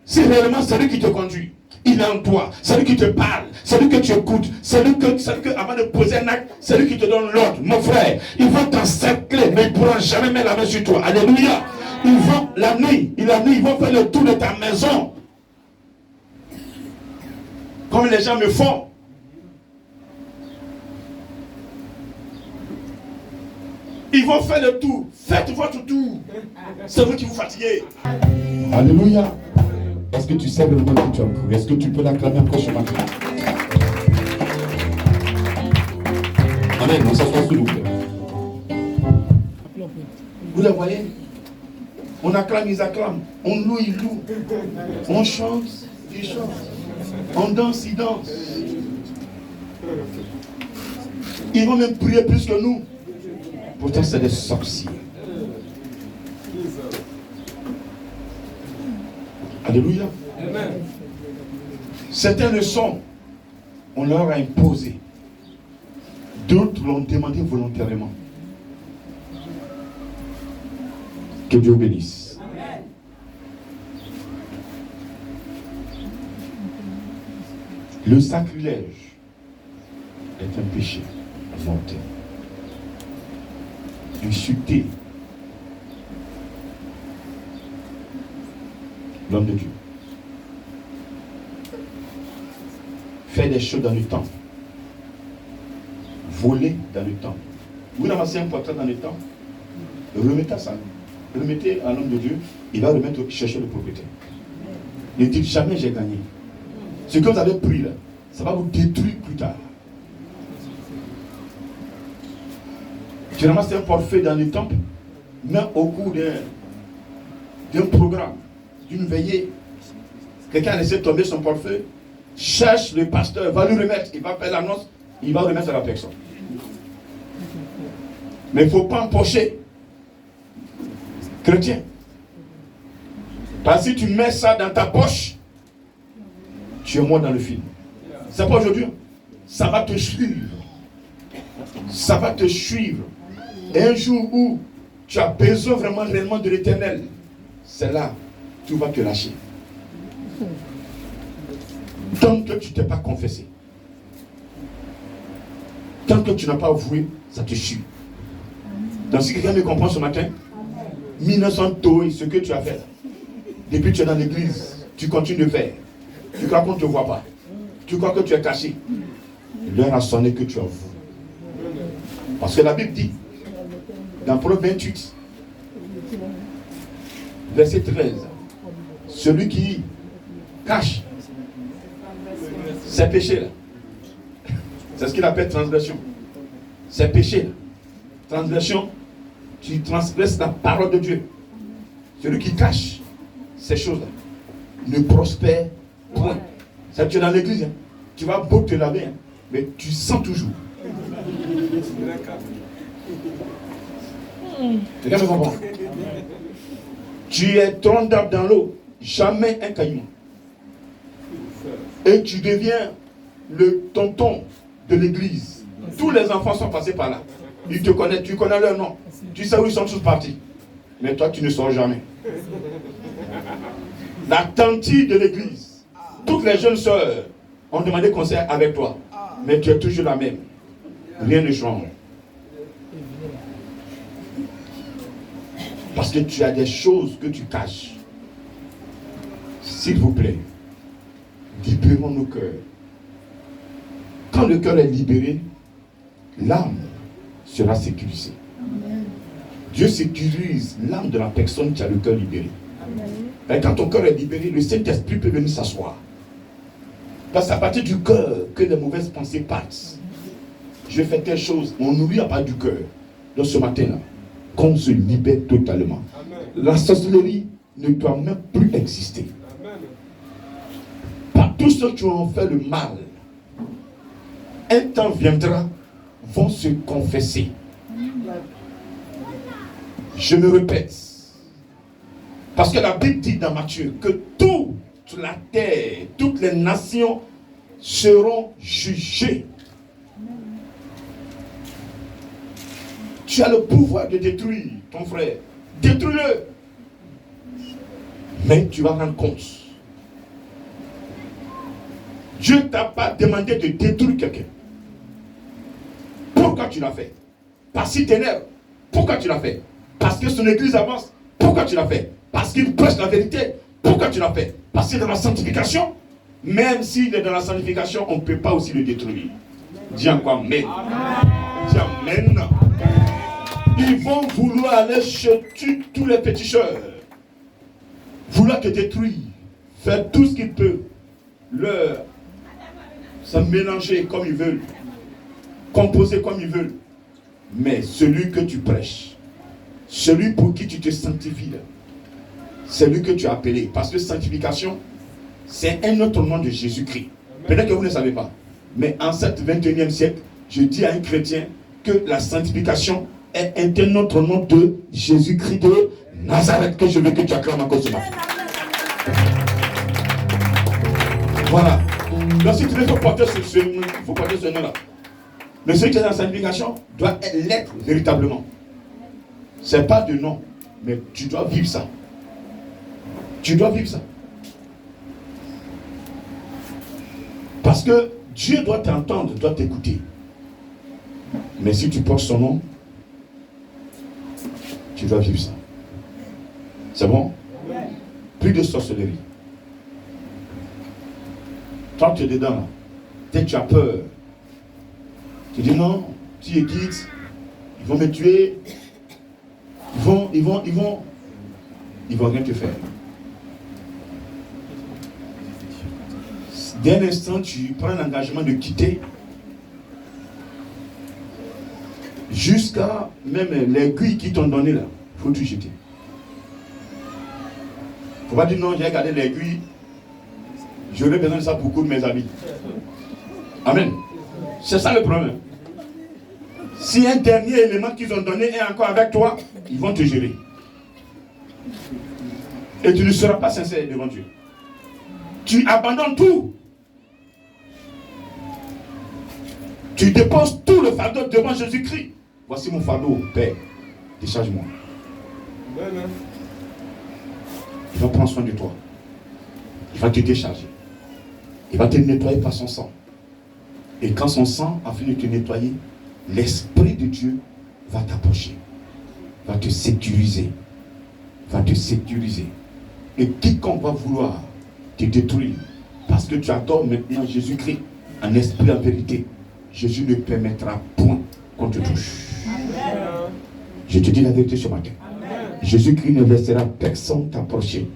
si réellement c'est lui qui te conduit, il est en toi, c'est lui qui te parle, c'est lui que tu écoutes, c'est lui que avant de poser un acte, c'est lui qui te donne l'ordre. Mon frère, ils vont t'encercler, mais ils ne pourront jamais mettre la main sur toi. Alléluia. Ils vont, la nuit, ils vont faire le tour de ta maison. Comme les gens me font. Ils vont faire le tour. Faites votre tour. C'est vous qui vous fatiguez. Alléluia. Est-ce que tu sais le moment que tu as cru? Est-ce que tu peux l'acclamer encore ce matin? Amen. On s'assoit s'il vous plaît. Vous les voyez? On acclame, ils acclament. On loue, ils louent. On chante, ils chantent. On danse, ils dansent. Ils vont même prier plus que nous. Pourtant, c'est des sorciers. Alléluia. Amen. Certains le sont. On leur a imposé. D'autres l'ont demandé volontairement. Que Dieu bénisse. Amen. Le sacrilège est un péché mortel. Insulter l'homme de Dieu. Faire des choses dans le temple. Voler dans le temple. Vous ramassez un portrait dans le temple, remettez ça. Remettez à l'homme de Dieu, il va chercher le propriétaire. Ne dites jamais j'ai gagné. Ce que vous avez pris là, ça va vous détruire plus tard. Tu ramasses un portefeuille dans le temple, mais au cours d'un programme, d'une veillée, quelqu'un a laissé tomber son portefeuille, cherche le pasteur, va lui remettre, il va faire l'annonce, il va remettre à la personne. Mais il ne faut pas empocher. Chrétien. Parce que si tu mets ça dans ta poche, tu es mort dans le film. C'est pas aujourd'hui. Ça va te suivre. Ça va te suivre. Et un jour où tu as besoin vraiment réellement de l'Éternel, c'est là que tu vas te lâcher. Tant que tu ne t'es pas confessé, tant que tu n'as pas avoué, ça te suit. Donc si quelqu'un me comprend ce matin, 1900 taux, ce que tu as fait, depuis que tu es dans l'église, tu continues de faire. Tu crois qu'on ne te voit pas. Tu crois que tu es caché. L'heure a sonné que tu avoues. Parce que la Bible dit, dans Proverbe 28, verset 13, Celui qui cache ses péchés-là. C'est ce qu'il appelle transgression. Ses péchés-là. Transgression, tu transgresses la parole de Dieu. Celui qui cache ces choses-là ne prospère point. Ça, tu es dans l'église, hein. Tu vas beau te laver, hein, mais tu sens toujours. Quelqu'un me comprend? Tu es trondable dans l'eau, jamais un caillouement. Et tu deviens le tonton de l'église. Tous les enfants sont passés par là. Ils te connaissent, tu connais leur nom. Tu sais où ils sont tous partis. Mais toi, tu ne sors jamais. La tante de l'église. Toutes les jeunes sœurs ont demandé conseil avec toi. Mais tu es toujours la même. Rien ne change. Parce que tu as des choses que tu caches. S'il vous plaît, libérons nos cœurs. Quand le cœur est libéré, l'âme sera sécurisée. Amen. Dieu sécurise l'âme de la personne qui a le cœur libéré. Et quand ton cœur est libéré, le Saint-Esprit peut venir s'asseoir. Parce qu'à partir du cœur que les mauvaises pensées partent. Je vais faire quelque chose, on nourrit à part du cœur. Donc ce matin-là, qu'on se libère totalement. Amen. La sorcellerie ne doit même plus exister. Amen. Par tous ceux qui ont fait le mal, un temps viendra, vont se confesser. Je me répète, parce que la Bible dit dans Matthieu que toute la terre, toutes les nations seront jugées. Tu as le pouvoir de détruire ton frère. Détruis-le. Mais tu vas rendre compte. Dieu ne t'a pas demandé de détruire quelqu'un. Pourquoi tu l'as fait? Parce qu'il t'énerve. Pourquoi tu l'as fait? Parce que son église avance. Pourquoi tu l'as fait? Parce qu'il prêche la vérité. Pourquoi tu l'as fait? Parce qu'il est dans la sanctification. Même s'il est dans la sanctification, on ne peut pas aussi le détruire. Dis encore Amen. Dis Amen. Ils vont vouloir aller chez tous les péticheurs. Vouloir te détruire. Faire tout ce qu'ils peuvent. Leur se mélanger comme ils veulent. Composer comme ils veulent. Mais celui que tu prêches, celui pour qui tu te sanctifies, c'est lui que tu as appelé. Parce que sanctification, c'est un autre nom de Jésus-Christ. Peut-être que vous ne savez pas. Mais en ce 21e siècle, je dis à un chrétien que la sanctification est un autre nom de Jésus-Christ de Nazareth, que je veux que tu acclames encore ce matin. Voilà. Donc si tu veux, il faut porter ce nom-là. Mais celui qui est dans la sanctification doit l'être véritablement. Ce n'est pas de nom, mais tu dois vivre ça. Tu dois vivre ça. Parce que Dieu doit t'entendre, doit t'écouter. Mais si tu portes son nom, tu dois vivre ça. C'est bon? Plus de sorcellerie. Toi, tu es dedans là. Dès que tu as peur, tu dis non, tu es quitte, ils vont me tuer, ils vont rien te faire. Dès l'instant, tu prends l'engagement de quitter, jusqu'à même l'aiguille qu'ils t'ont donné là, il faut tout jeter. Il ne faut pas dire non, j'ai gardé l'aiguille, j'aurais besoin de ça pour coudre mes habits. Amen. C'est ça le problème. Si un dernier élément qu'ils ont donné est encore avec toi, ils vont te gérer. Et tu ne seras pas sincère devant Dieu. Tu abandonnes tout. Tu déposes tout le fardeau devant Jésus-Christ. Voici mon fardeau, Père. Décharge-moi. Il va prendre soin de toi. Il va te décharger. Il va te nettoyer par son sang. Et quand son sang a fini de te nettoyer, l'Esprit de Dieu va t'approcher, va te sécuriser, Et quiconque va vouloir te détruire, parce que tu adores maintenant Jésus-Christ, en esprit, en vérité, Jésus ne permettra point qu'on te touche. Je te dis la vérité ce matin. Jésus-Christ ne laissera personne t'approcher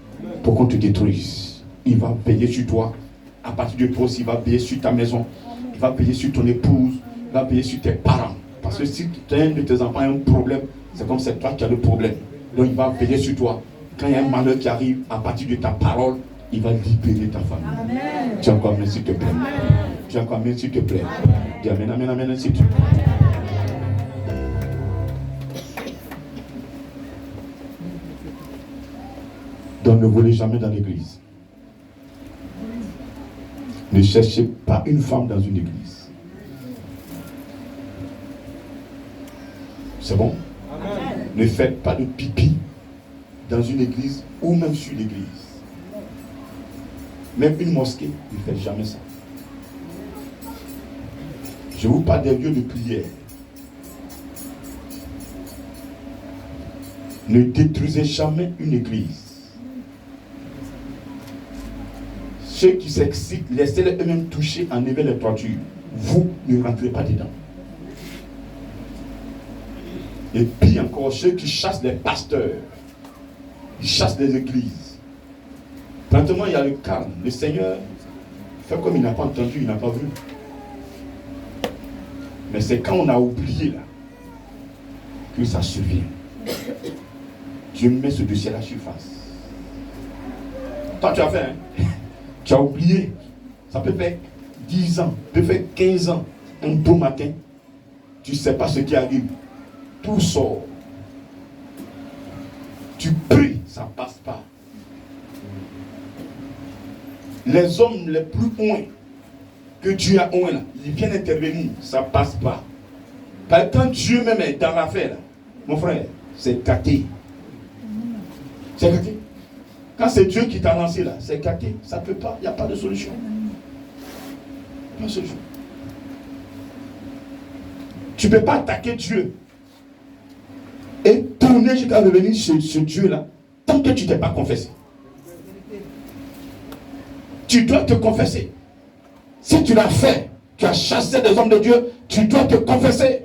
pour qu'on te détruise. Il va veiller sur toi. À partir de toi aussi, il va veiller sur ta maison. Il va veiller sur ton épouse. Il va veiller sur tes parents. Parce que si un de tes enfants a un problème, c'est comme c'est toi qui as le problème. Donc il va veiller sur toi. Quand il y a un malheur qui arrive, à partir de ta parole, il va libérer ta famille. Amen. Tu as encore amen s'il te plaît. Amen. Tu as encore amen s'il te plaît. Dis amen, amen, amen, s'il te plaît. Donc ne volez jamais dans l'église. Ne cherchez pas une femme dans une église. C'est bon? Amen. Ne faites pas de pipi dans une église ou même sur l'église. Même une mosquée, ne faites jamais ça. Je vous parle des lieux de prière. Ne détruisez jamais une église. Ceux qui s'excitent, laissez-les eux-mêmes toucher, enlever les toitures. Vous ne rentrez pas dedans. Et puis encore, ceux qui chassent les pasteurs, ils chassent les églises. Maintenant, il y a le calme. Le Seigneur fait comme il n'a pas entendu, il n'a pas vu. Mais c'est quand on a oublié là que ça survient. Dieu met ce dossier à la surface. Toi, tu as fait, hein? Tu as oublié. Ça peut faire 10 ans, peut faire 15 ans. Un beau matin, tu ne sais pas ce qui arrive. Tout sort. Tu pries, ça ne passe pas. Les hommes les plus loin que Dieu a oint là, ils viennent intervenir, ça ne passe pas. Parce que quand Dieu même est dans l'affaire, mon frère, c'est gâté. C'est gâté. Quand c'est Dieu qui t'a lancé là, c'est gâté. Ça ne peut pas, il n'y a pas de solution. Pas de solution. Tu ne peux pas attaquer Dieu et tourner jusqu'à revenir sur ce Dieu-là tant que tu ne t'es pas confessé. Tu dois te confesser. Si tu l'as fait, tu as chassé des hommes de Dieu, tu dois te confesser.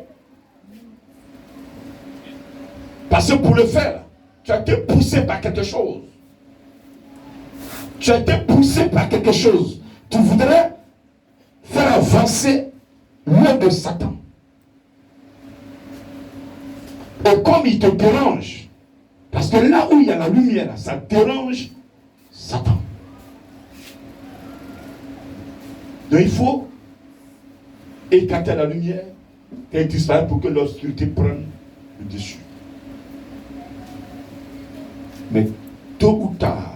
Parce que pour le faire, tu as été poussé par quelque chose. Tu as été poussé par quelque chose. Tu voudrais faire avancer l'œuvre de Satan. Et comme il te dérange, parce que là où il y a la lumière, ça dérange Satan. Donc il faut écarter la lumière et disparaître pour que l'obscurité prenne le dessus. Mais tôt ou tard,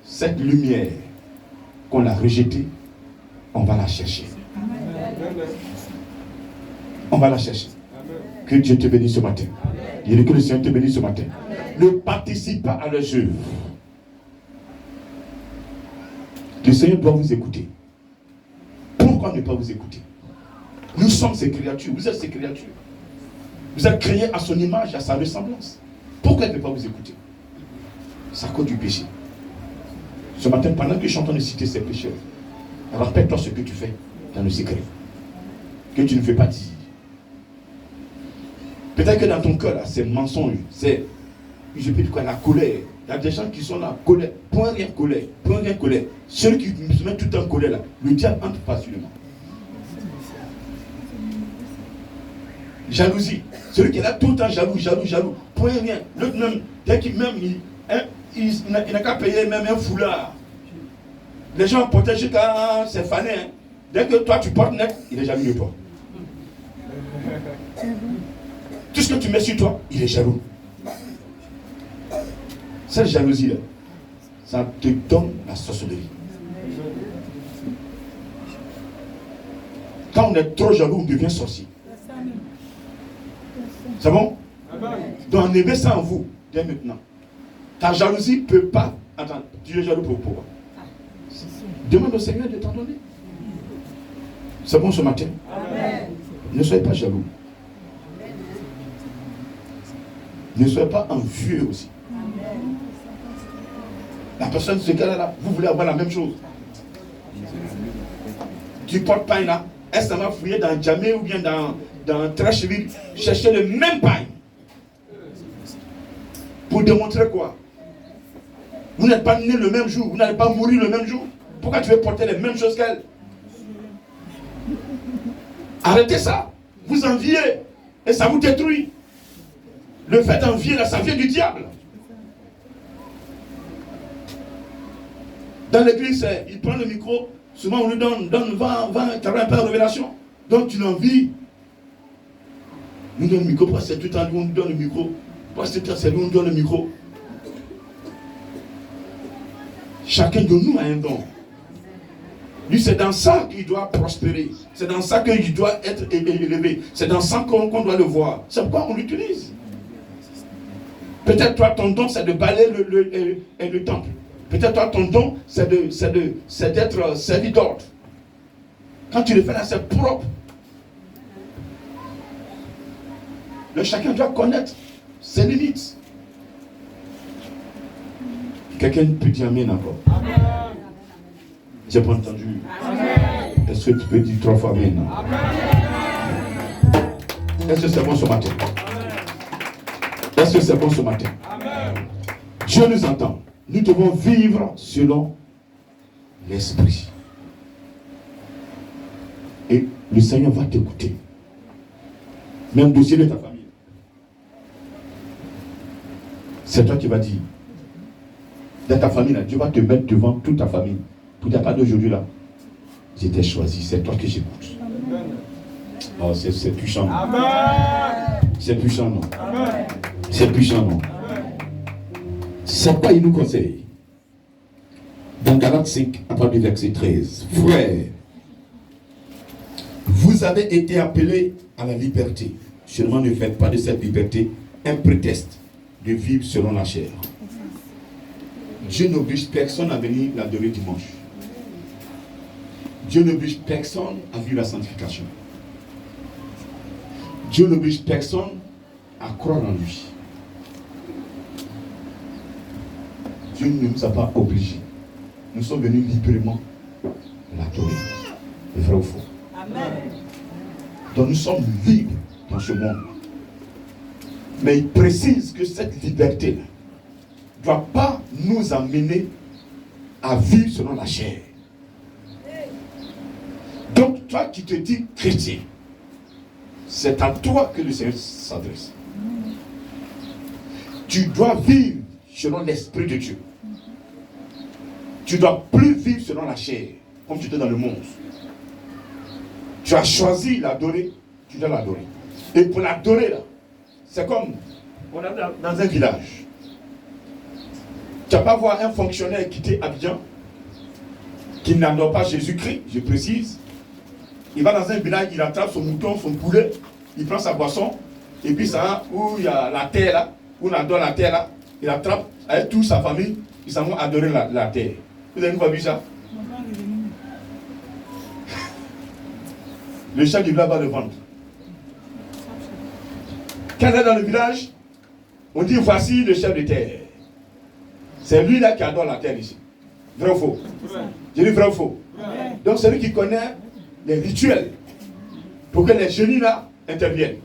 cette lumière qu'on a rejetée, on va la chercher. Amen. On va la chercher. Amen. Que Dieu te bénisse ce matin. Et que le Seigneur te bénisse ce matin. Amen. Ne participe pas à leurs œuvres. Le Seigneur doit vous écouter. Pourquoi ne pas vous écouter? Nous sommes ses créatures. Vous êtes ses créatures. Vous êtes créés à son image, à sa ressemblance. Pourquoi il ne peut pas vous écouter? C'est à cause du péché. Ce matin, pendant que je suis en train de citer ces pécheurs, rappelle-toi ce que tu fais dans le secret. Que tu ne fais pas dire. Peut-être que dans ton cœur, là, c'est mensonge. C'est, je peux dire quoi, la colère. Il y a des gens qui sont là, colère. Point rien colère. Point rien colère. Ceux qui se mettent tout en colère, là, le diable entre facilement. Jalousie. Celui qui est là tout le temps jaloux. Point rien. L'autre même, dès qu'il même, il n'a qu'à payer même un foulard. Les gens portent jusqu'à c'est fané. Hein. Dès que toi tu portes net, il est jaloux de toi. Tout ce que tu mets sur toi, il est jaloux. Cette jalousie-là, ça te donne la sorcellerie. Quand on est trop jaloux, on devient sorcier. C'est bon? Donc enlevez ça en vous, dès maintenant. Ta jalousie ne peut pas... Attends, tu es jaloux pourquoi? Demande au Seigneur de t'en donner. C'est bon ce matin? Amen. Ne soyez pas jaloux. Ne soyez pas envieux aussi. Amen. La personne, ce qu'elle a là, vous voulez avoir la même chose. Tu portes pain là, est-ce que ça va fouiller dans Djamé ou bien dans Trashville, chercher le même pain. Pour démontrer quoi? Vous n'êtes pas nés le même jour. Vous n'allez pas mourir le même jour. Pourquoi tu veux porter les mêmes choses qu'elle? Arrêtez ça. Vous enviez et ça vous détruit. Le fait d'envier, là, ça vient du diable. Dans l'église, il prend le micro. Souvent, on lui donne 20, 40 de révélation. Donc, tu l'envies. Nous donne le micro. Pourquoi c'est tout le temps lui, on nous donne le micro? Pourquoi c'est lui, on nous donne le micro? Chacun de nous a un don. Lui, c'est dans ça qu'il doit prospérer. C'est dans ça qu'il doit être élevé. C'est dans ça qu'on doit le voir. C'est pourquoi on l'utilise. Peut-être toi, ton don, c'est de balayer le temple. Peut-être toi, ton don, c'est d'être servi d'ordre. Quand tu le fais là, c'est propre. Le chacun doit connaître ses limites. Quelqu'un peut dire amen encore. Amen. J'ai pas entendu. Est-ce que tu peux dire 3 fois amen? Est-ce que c'est bon ce matin? Est-ce que c'est bon ce matin? Amen. Dieu nous entend. Nous devons vivre selon l'esprit. Et le Seigneur va t'écouter. Même dossier de ta famille. C'est toi qui vas dire. Dans ta famille, là, Dieu va te mettre devant toute ta famille. Pour ta part d'aujourd'hui, là. J'étais choisi. C'est toi que j'écoute. Oh, c'est puissant. Amen. C'est puissant, non? Amen. C'est puissant, non? Amen. C'est quoi il nous conseille? Dans Galates 5, à partir du verset 13. Frères, vous avez été appelés à la liberté. Seulement ne faites pas de cette liberté un prétexte de vivre selon la chair. Dieu n'oblige personne à venir l'adorer dimanche. Dieu n'oblige personne à vivre la sanctification. Dieu n'oblige personne à croire en lui. Dieu ne nous a pas obligés. Nous sommes venus librement l'adorer. Le vrai ou faux? Amen. Donc nous sommes libres dans ce monde. Mais il précise que cette liberté ne doit pas nous amener à vivre selon la chair. Donc toi qui te dis chrétien, c'est à toi que le Seigneur s'adresse. Tu dois vivre selon l'Esprit de Dieu. Tu ne dois plus vivre selon la chair, comme tu étais dans le monde. Tu as choisi l'adorer, tu dois l'adorer. Et pour l'adorer, là, c'est comme on est dans un village. Tu ne vas pas voir un fonctionnaire quitter Abidjan qui n'adore pas Jésus-Christ, je précise. Il va dans un village, il attrape son mouton, son poulet, il prend sa boisson, et puis ça, où il y a la terre là, où on adore la terre là, il attrape avec toute sa famille, ils s'en vont adorer la terre. Vous avez pas vu ça? Le chef du village va le vendre. Quand il est dans le village, on dit voici le chef de terre. C'est lui là qui adore la terre ici. Vrai ou faux? Je dis vrai ou faux? Donc c'est lui qui connaît les rituels pour que les génies là interviennent.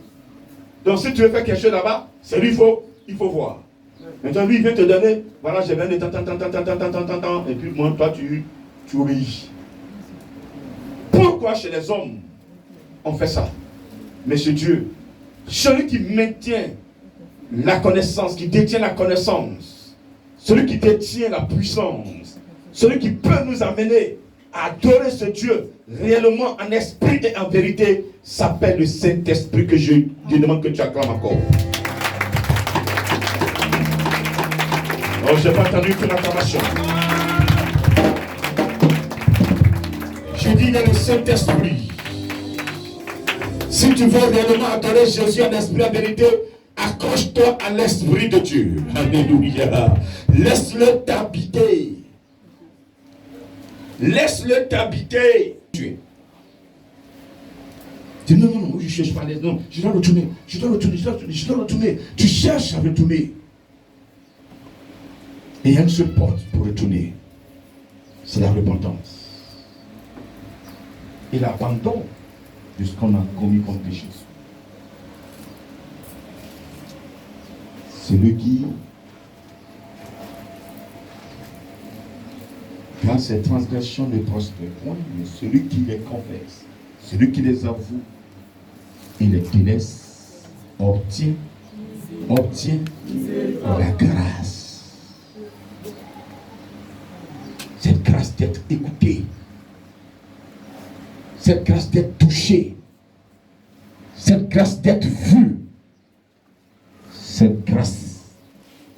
Donc si tu veux faire quelque chose là-bas, c'est lui il faut voir. Maintenant lui il vient te donner, voilà j'ai besoin de tant, et puis moi toi tu obéis. Pourquoi chez les hommes on fait ça? Mais chez Dieu, celui qui maintient la connaissance, qui détient la connaissance, celui qui détient la puissance, celui qui peut nous amener à adorer ce Dieu réellement en esprit et en vérité, s'appelle le Saint-Esprit que je demande que tu acclames encore. Oh, je n'ai pas entendu que l'acclamation. Je dis, il y a le Saint-Esprit. Si tu veux réellement adorer Jésus en esprit et en vérité, accroche-toi à l'Esprit de Dieu. Alléluia. Laisse-le t'habiter. Laisse-le t'habiter. Dis non, je ne cherche pas les noms. Je dois retourner. Tu cherches à retourner. Et il y a une seule porte pour retourner. C'est la repentance. Et l'abandon de ce qu'on a commis comme péché. Celui qui car ces transgressions ne prospèrent point, mais celui qui les confesse, celui qui les avoue, il les délaisse, obtient la grâce. Cette grâce d'être écouté, cette grâce d'être touché, cette grâce d'être vu, cette grâce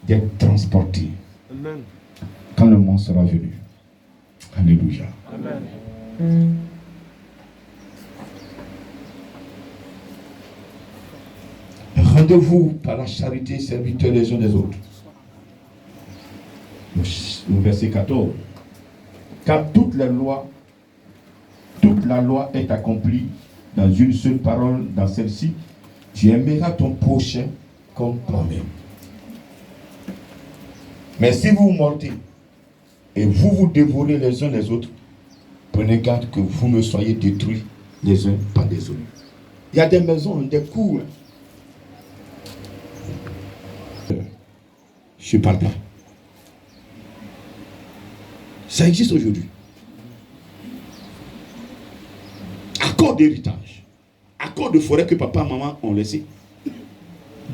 d'être transporté. Amen. Quand le moment sera venu. Alléluia. Amen. Rendez-vous par la charité, serviteurs les uns des autres. Le verset 14. Car toute la loi est accomplie dans une seule parole, dans celle-ci. Tu aimeras ton prochain comme toi-même. Mais si vous mordez et vous dévorez les uns les autres, prenez garde que vous ne soyez détruits les uns par les autres. Il y a des maisons, des coups. Je ne parle pas. Ça existe aujourd'hui. Accord d'héritage. Accord de forêt que papa et maman ont laissé.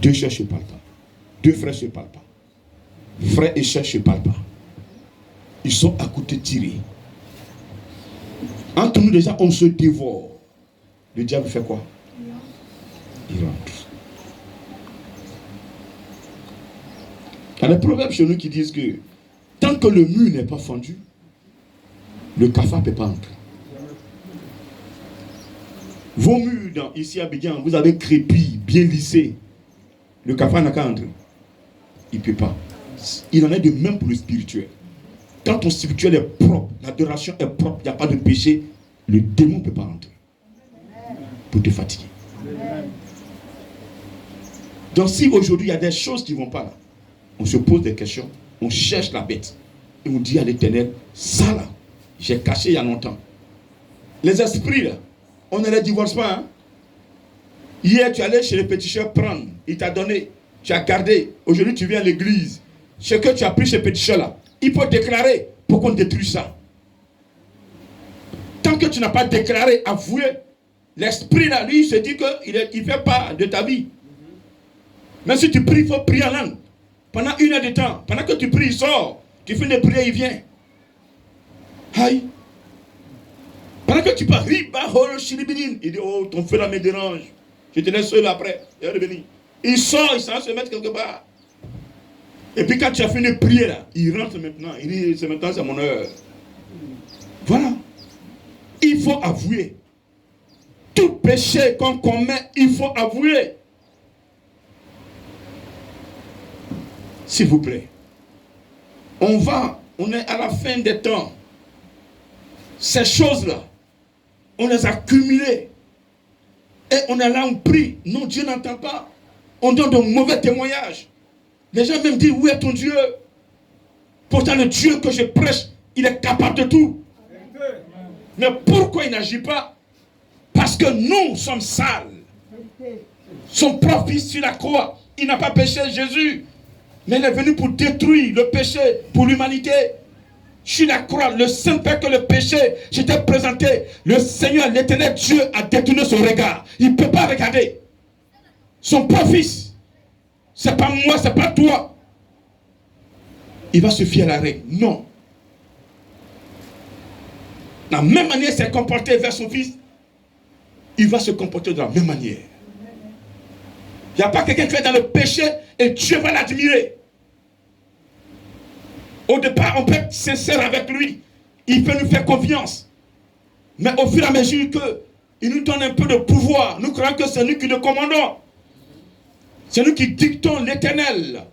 2 chers ne parlent pas. 2 frères ne parlent pas. Frères et chers ne parlent pas. Ils sont à côté tirés. Entre nous déjà, on se dévore. Le diable fait quoi? Il rentre. Il y a des proverbes chez nous qui disent que tant que le mur n'est pas fendu, le cafard ne peut pas entrer. Vos murs ici à Abidjan, vous avez crépi, bien lissé. Le cafard n'a qu'à entrer. Il ne peut pas. Il en est de même pour le spirituel. Quand ton spirituel est propre, l'adoration est propre, il n'y a pas de péché, le démon ne peut pas entrer. Pour te fatiguer. Donc si aujourd'hui il y a des choses qui ne vont pas là, on se pose des questions, on cherche la bête et on dit à l'Éternel, ça là, j'ai caché il y a longtemps. Les esprits là, on ne les divorce pas. Hein? Hier tu allais chez le péticheur prendre, il t'a donné, tu as gardé. Aujourd'hui tu viens à l'église, ce que tu as pris chez le péticheur là, il faut déclarer pour qu'on détruise ça. Tant que tu n'as pas déclaré, avoué, l'esprit là, lui, il se dit qu'il ne fait pas de ta vie. Même si tu pries, il faut prier en langue. Pendant 1 heure de temps, pendant que tu pries, il sort. Tu finis de prier, il vient. Aïe. Pendant que tu parles, il dit, oh, ton feu là me dérange. Je te laisse seul après. Il sort, il s'en va se mettre quelque part. Et puis quand tu as fini de prier là, il rentre maintenant. Il dit, c'est maintenant, c'est mon heure. Voilà. Il faut avouer. Tout péché qu'on commet, il faut avouer. S'il vous plaît. On est à la fin des temps. Ces choses-là, on les a cumulées. Et on est là, on prie. Non, Dieu n'entend pas. On donne de mauvais témoignages. Les gens même disent, où est ton Dieu? Pourtant, le Dieu que je prêche, il est capable de tout. Mais pourquoi il n'agit pas? Parce que nous sommes sales. Son propre fils sur la croix, il n'a pas péché, Jésus. Mais il est venu pour détruire le péché pour l'humanité. Sur la croix, le Saint-Père que le péché, j'étais présenté. Le Seigneur, l'Éternel Dieu a détourné son regard. Il ne peut pas regarder. Son propre fils. C'est pas moi, c'est pas toi. Il va se fier à la règle. Non. La même manière il s'est comporté vers son fils, il va se comporter de la même manière. Il n'y a pas quelqu'un qui est dans le péché et Dieu va l'admirer. Au départ, on peut être sincère avec lui. Il peut nous faire confiance. Mais au fur et à mesure qu'il nous donne un peu de pouvoir, nous croyons que c'est nous qui le commandons. C'est nous qui dictons l'Éternel.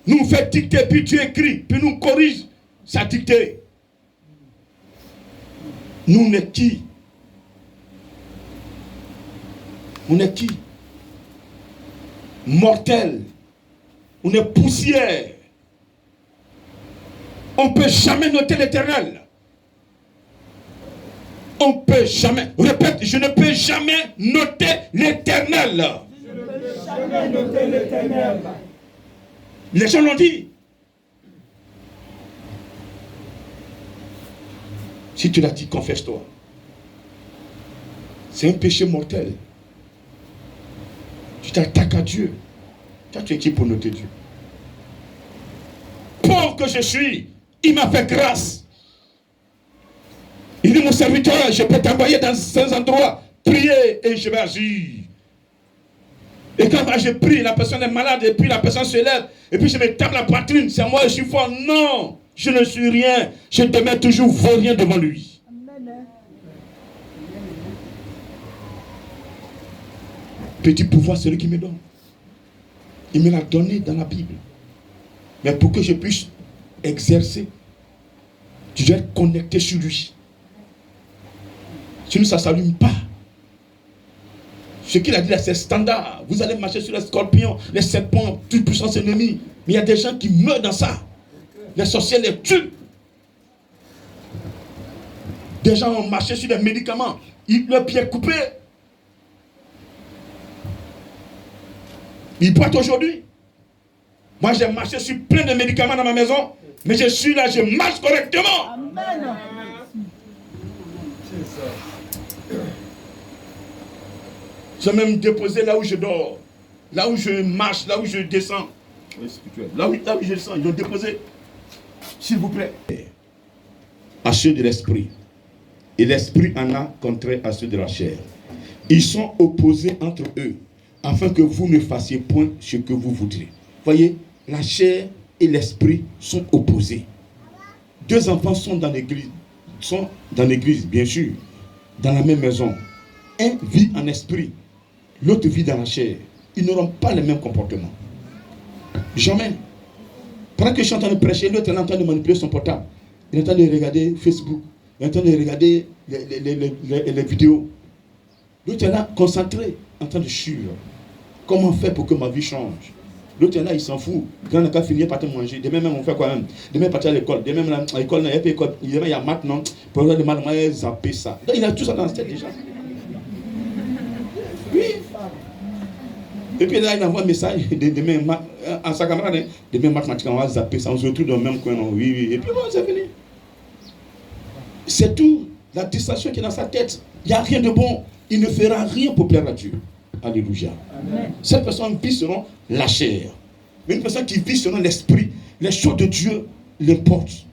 Nous fait dicter, puis Dieu écrit, puis nous corrige sa dictée. Nous, on est qui? On est qui? Mortel. On est poussière. On ne peut jamais noter l'Éternel. On ne peut jamais. Répète, je ne peux jamais noter l'Éternel. Je ne peux jamais noter l'Éternel. Les gens l'ont dit. Si tu l'as dit, confesse-toi. C'est un péché mortel. Tu t'attaques à Dieu. Toi, tu es qui pour noter Dieu? Pauvre que je suis, il m'a fait grâce. Il dit, mon serviteur, je peux t'envoyer dans ces endroits. Priez et je vais agir. Et quand je prie, la personne est malade et puis la personne se lève. Et puis je me tape la poitrine. C'est moi, je suis fort. Non, je ne suis rien. Je demeure toujours vaurien devant lui. Petit pouvoir, c'est lui qui me donne. Il me l'a donné dans la Bible. Mais pour que je puisse exercer, tu dois être connecté sur lui. Sinon, ça ne s'allume pas. Ce qu'il a dit là, c'est standard. Vous allez marcher sur les scorpions, les serpents, toute puissance ennemie. Mais il y a des gens qui meurent dans ça. Les sorciers les tuent. Des gens ont marché sur des médicaments. Leur pied est coupé. Ils boitent aujourd'hui. Moi, j'ai marché sur plein de médicaments dans ma maison. Mais je suis là, je marche correctement. Amen. J'ai même déposé là où je dors, là où je marche, là où je descends. Là où je descends, ils ont déposé. S'il vous plaît. À ceux de l'esprit. Et l'esprit en a contraire à ceux de la chair. Ils sont opposés entre eux, afin que vous ne fassiez point ce que vous voudrez. Voyez, la chair et l'esprit sont opposés. Deux enfants sont dans l'église, bien sûr, dans la même maison. Un vit en esprit, l'autre vit dans la chair. Ils n'auront pas le même comportement. Jamais. Pendant que je suis en train de prêcher, l'autre est en train de manipuler son portable. Il est en train de regarder Facebook. Il est en train de regarder les vidéos. L'autre est là, concentré, en train de suivre. Comment faire pour que ma vie change? L'autre est là, il s'en fout. Quand on a fini par te manger, demain même on fait quoi même? Demain partir à l'école. Demain même à l'école, il y a maintenant, pour le mal, il a zappé ça. Donc, il a tout ça dans la tête déjà. Oui. Et puis là, il envoie un message, demain, à sa camarade, demain mathématiques, on va zapper ça, on se retrouve dans le même coin, non? Oui, oui, et puis bon, c'est fini. C'est tout, la distraction qui est dans sa tête. Il n'y a rien de bon. Il ne fera rien pour plaire à Dieu. Alléluia. Amen. Cette personne vit selon la chair. Mais une personne qui vit selon l'esprit, les choses de Dieu l'importent.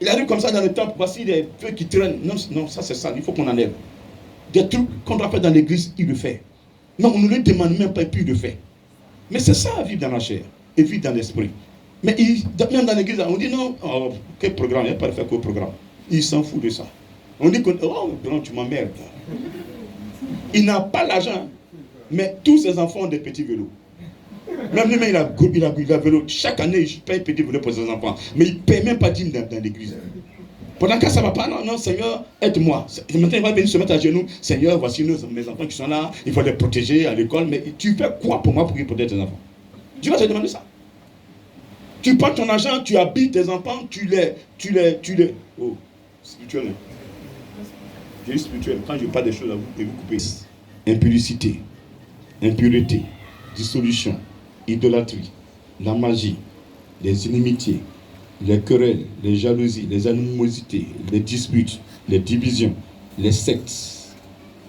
Il arrive comme ça dans le temple, voici des feux qui traînent. Non, non, ça c'est ça, il faut qu'on enlève. Des trucs qu'on doit faire dans l'église, il le fait. Non, on ne lui demande même pas et puis il le fait. Mais c'est ça, vivre dans la chair et vivre dans l'esprit. Mais même dans l'église, on dit non, oh, quel programme, il n'y a pas de faire qu'au programme. Il s'en fout de ça. On dit que oh, non, tu m'emmerdes. Il n'a pas l'argent, mais tous ses enfants ont des petits vélos. Même lui-même, il a vélo. Chaque année, il paye un petit vélo pour ses enfants. Mais il ne paye même pas dîme dans l'église. Pendant que ça ne va pas, non, non, Seigneur, aide-moi. Maintenant, il va venir se mettre à genoux. Seigneur, voici mes enfants qui sont là. Il faut les protéger à l'école. Mais tu fais quoi pour moi pour protéger tes enfants? Tu vas te demander ça. Tu prends ton argent, tu habilles tes enfants, tu les... Oh, spirituel. Je dis spirituel. Quand je parle des choses à vous, vous coupez. Impudicité, impureté, dissolution, idolâtrie, la magie, les inimitiés, les querelles, les jalousies, les animosités, les disputes, les divisions, les sectes,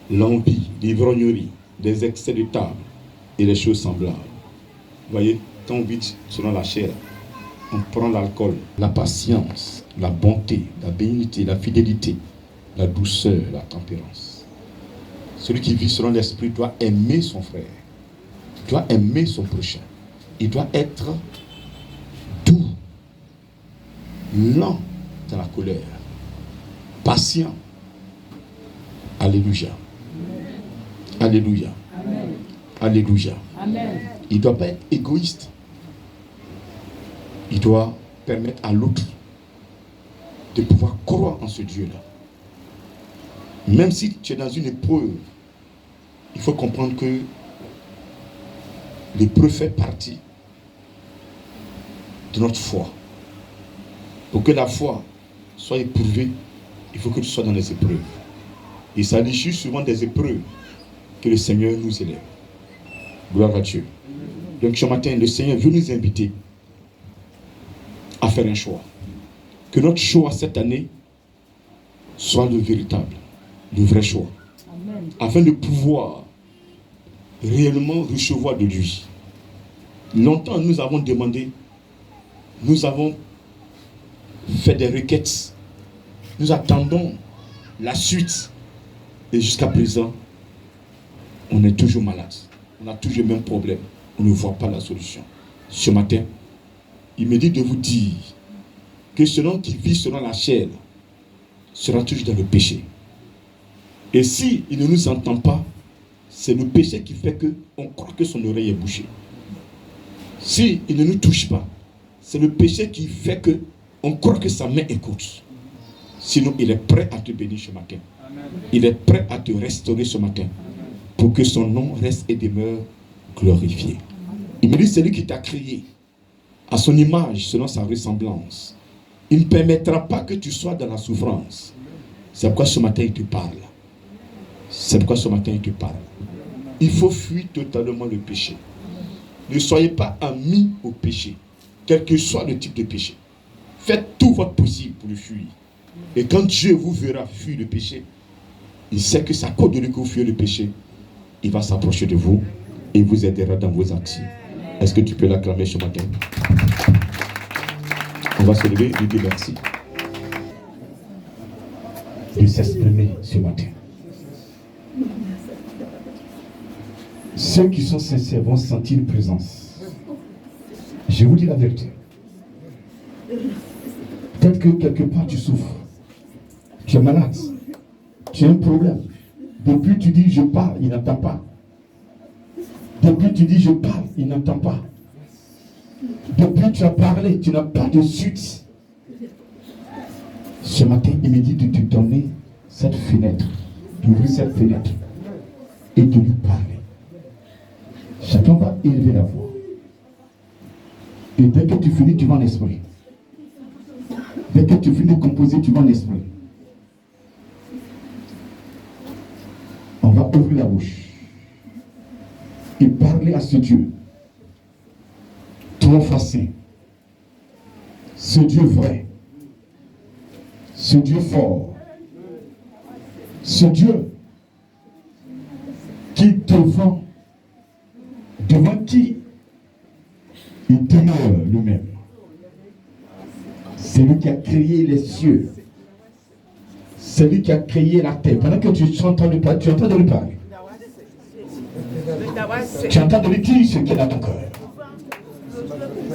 l'envie, l'ivrognerie, les excès de table et les choses semblables. Vous voyez, quand on vit selon la chair, on prend l'alcool, la patience, la bonté, la bénignité, la fidélité, la douceur, la tempérance. Celui qui vit selon l'esprit doit aimer son frère, doit aimer son prochain. Il doit être doux, lent dans la colère, patient. Alléluia. Alléluia. Amen. Alléluia. Amen. Il ne doit pas être égoïste. Il doit permettre à l'autre de pouvoir croire en ce Dieu-là. Même si tu es dans une épreuve, il faut comprendre que l'épreuve fait partie de notre foi. Pour que la foi soit éprouvée, il faut que tu sois dans les épreuves. Et ça s'agit souvent des épreuves que le Seigneur nous élève. Gloire à Dieu. Donc ce matin, le Seigneur veut nous inviter à faire un choix. Que notre choix cette année soit le véritable, le vrai choix. Amen. Afin de pouvoir réellement recevoir de lui. Longtemps, nous avons demandé, nous avons fait des requêtes, nous attendons la suite. Et jusqu'à présent, on est toujours malade. On a toujours le même problème. On ne voit pas la solution. Ce matin, il me dit de vous dire que celui qui vit selon la chair sera toujours dans le péché. Et si il ne nous entend pas, c'est le péché qui fait qu'on croit que son oreille est bouchée. Si il ne nous touche pas, c'est le péché qui fait qu'on croit que sa main est courte. Sinon, il est prêt à te bénir ce matin. Il est prêt à te restaurer ce matin pour que son nom reste et demeure glorifié. Il me dit, celui qui t'a créé à son image, selon sa ressemblance, il ne permettra pas que tu sois dans la souffrance. C'est pourquoi ce matin il te parle. C'est pourquoi ce matin il te parle. Il faut fuir totalement le péché. Ne soyez pas amis au péché, quel que soit le type de péché. Faites tout votre possible pour le fuir. Et quand Dieu vous verra fuir le péché, il sait que c'est à cause de lui que vous fuyez le péché. Il va s'approcher de vous et vous aidera dans vos actions. Est-ce que tu peux l'acclamer ce matin? On va se lever et lui dire merci de s'exprimer ce matin. Ceux qui sont sincères vont sentir une présence. Je vous dis la vérité. Peut-être que quelque part tu souffres. Tu es malade. Tu as un problème. Depuis tu dis je parle, il n'entend pas. Depuis tu dis je parle, il n'entend pas. Depuis tu as parlé, tu n'as pas de suite. Ce matin, il me dit de te donner cette fenêtre, d'ouvrir cette fenêtre et de lui parler. Chacun va élever la voix. Et dès que tu finis, tu vas en esprit. Dès que tu finis de composer, tu vas en esprit. On va ouvrir la bouche et parler à ce Dieu trois-facé, ce Dieu vrai, ce Dieu fort, ce Dieu qui devant qui il demeure lui-même. C'est lui qui a créé les cieux. C'est lui qui a créé la terre. Pendant que tu entends de lui parler, tu entends de lui parler. Tu entends de lui dire ce qu'il a dans ton cœur.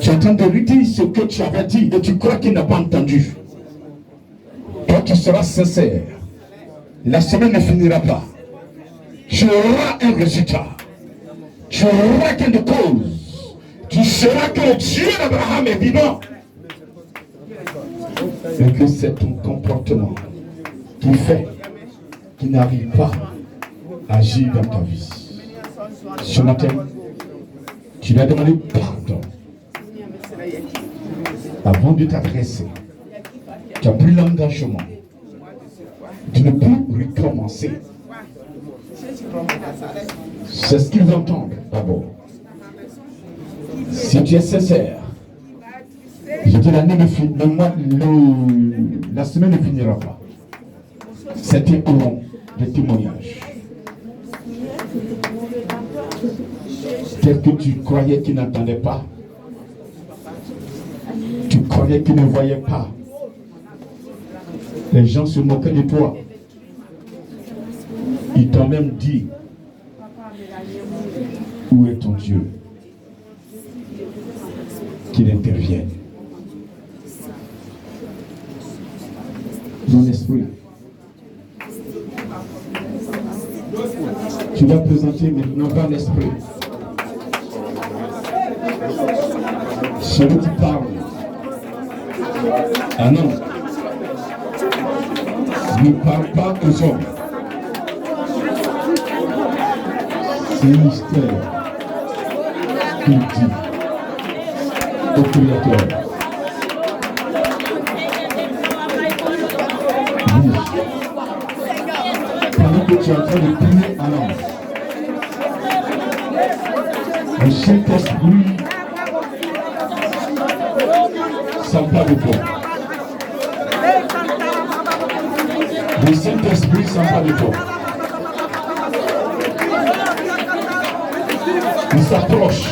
Tu entends de lui dire ce que tu avais dit et tu crois qu'il n'a pas entendu. Toi, tu seras sincère. La semaine ne finira pas. Tu auras un résultat. Tu auras quelque cause. Tu sauras que le Dieu d'Abraham est vivant. Et que c'est ton comportement qui fait qu'il n'arrive pas à agir dans ta vie. Ce matin, tu lui as demandé pardon. Avant de t'adresser, tu as pris l'engagement de ne plus recommencer. C'est ce qu'ils entendent d'abord. Si tu es sincère, je dis la semaine ne finira pas. C'était au long des témoignages. Peut-être que tu croyais qu'il n'entendait pas. Tu croyais qu'il ne voyait pas. Les gens se moquaient de toi. Ils t'ont même dit, où est ton Dieu? Qu'il intervienne. Dans l'esprit. Tu vas présenter maintenant dans l'esprit. Celui qui parle. Ah non. Ne parle pas aux hommes. C'est un mystère qu'il dit au Créateur. Oui. Pendant que tu es en train de prier à l'ange, le Saint-Esprit s'empare de toi. Le Saint-Esprit s'en va de toi. Il s'approche.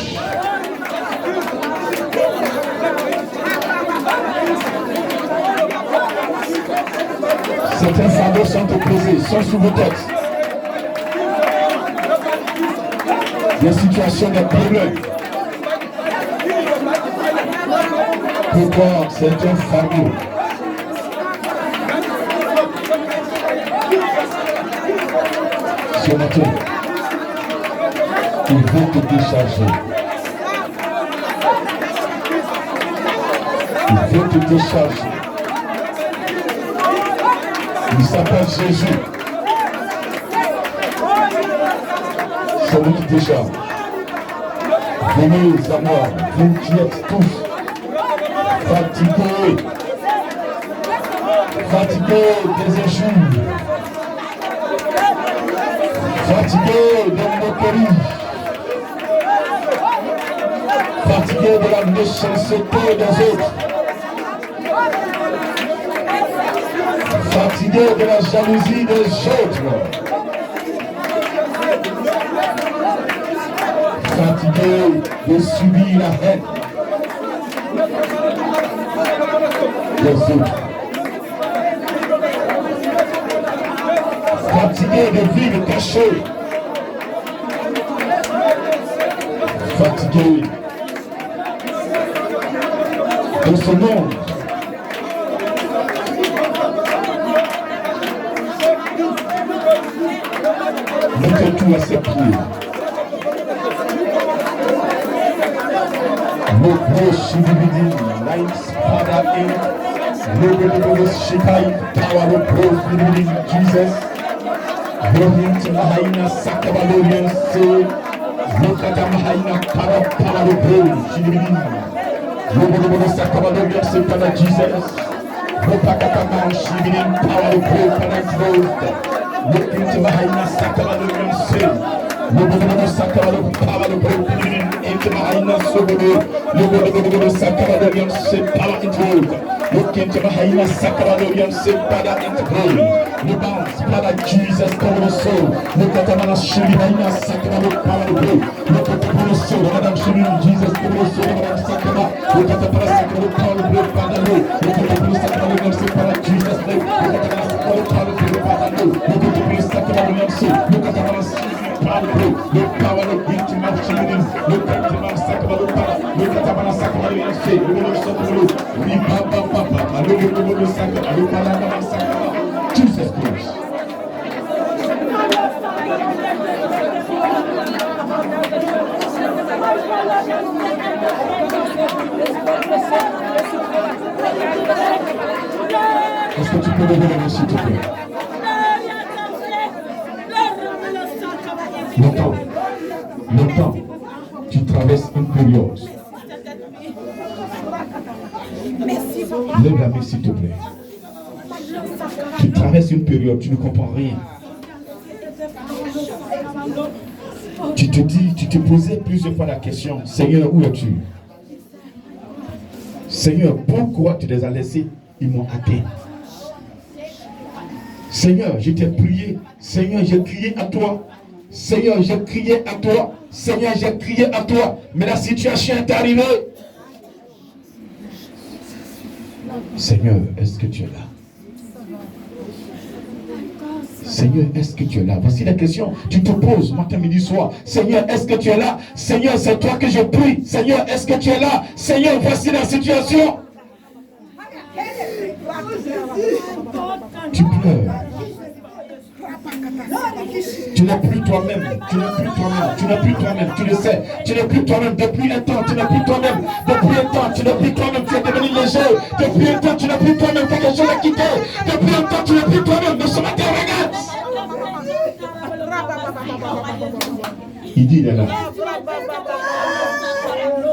Certains fardeaux sont opposés, sont sous vos têtes. Des situations, des problèmes. Pourquoi c'est un fardeau? Ce matin, il veut te décharger. Il veut te décharger. Il s'appelle Jésus. C'est lui qui décharge. Venez à moi, vous qui êtes tous fatigués des injures, fatigués des moqueries, fatigués de la méchanceté des autres, fatigués de la jalousie des autres, fatigués de subir la haine des autres, fatigués de vivre cachés, fatigués de ce monde. Mettez tout à ses pieds. No shibidi, lights, Father in, no shikai, power of growth, Jesus. Rohim to Mahaina, Sakabalorian, say, look at Mahaina, power of growth, shibidi. No Sakabalorian, say, Father Jesus. Ropakataman, shibidi, power of growth, and growth. Look into Mahaina, Sakabalorian, say, no Sakabalorian, power of growth, into Mahaina, Sobodo, no Sakabalorian, say, power in growth. Look into Mahaina, Sakabalorian, say, power in growth. No bounce, Father Jesus, cover the soul. Look at Amana Shiri, Mahaina, Sakabalorian, power of growth. Look at the soul, Madame Shiri, Jesus, cover the soul, Madame Sakaba. Look at the Sakabalorian, power of growth, Father, look at the Sakabalorian, say, Father Jesus, look at the Sakabalorian, power of growth, Father, look at the Sakabalorian, say, look at the power of growth, look power of growth, to my children, look at the Sakabalorian, look at the Sakabalorian, say, look at the Sakabalorian, Jesus Christ. Est-ce que tu peux lever les mains s'il te plaît? Longtemps, tu traverses une période. Lève la main s'il te plaît. Tu traverses une période, tu ne comprends rien. Tu te posais plusieurs fois la question, Seigneur, où es-tu? Seigneur, pourquoi tu les as laissés? Ils m'ont atteint. Seigneur, je t'ai prié. Seigneur, j'ai crié à toi. Seigneur, j'ai crié à toi. Seigneur, j'ai crié à toi. Mais la situation est arrivée. Seigneur, est-ce que tu es là? Seigneur, est-ce que tu es là? Voici la question. Tu te poses matin, midi, soir. Seigneur, est-ce que tu es là? Seigneur, c'est toi que je prie. Seigneur, est-ce que tu es là? Seigneur, voici la situation. Tu pleures. Tu n'es plus toi-même. Tu n'es plus toi-même. Tu n'es plus toi-même. Tu le sais. Tu n'es plus toi-même. Depuis un temps, tu n'es plus toi-même. Depuis un temps, tu n'es plus toi-même. Tu es devenu léger. Depuis un temps, tu n'es plus toi-même. Quelque chose a quitté. Depuis un temps, tu n'es plus toi-même. Mais ce matin, regarde. Il dit, il est là.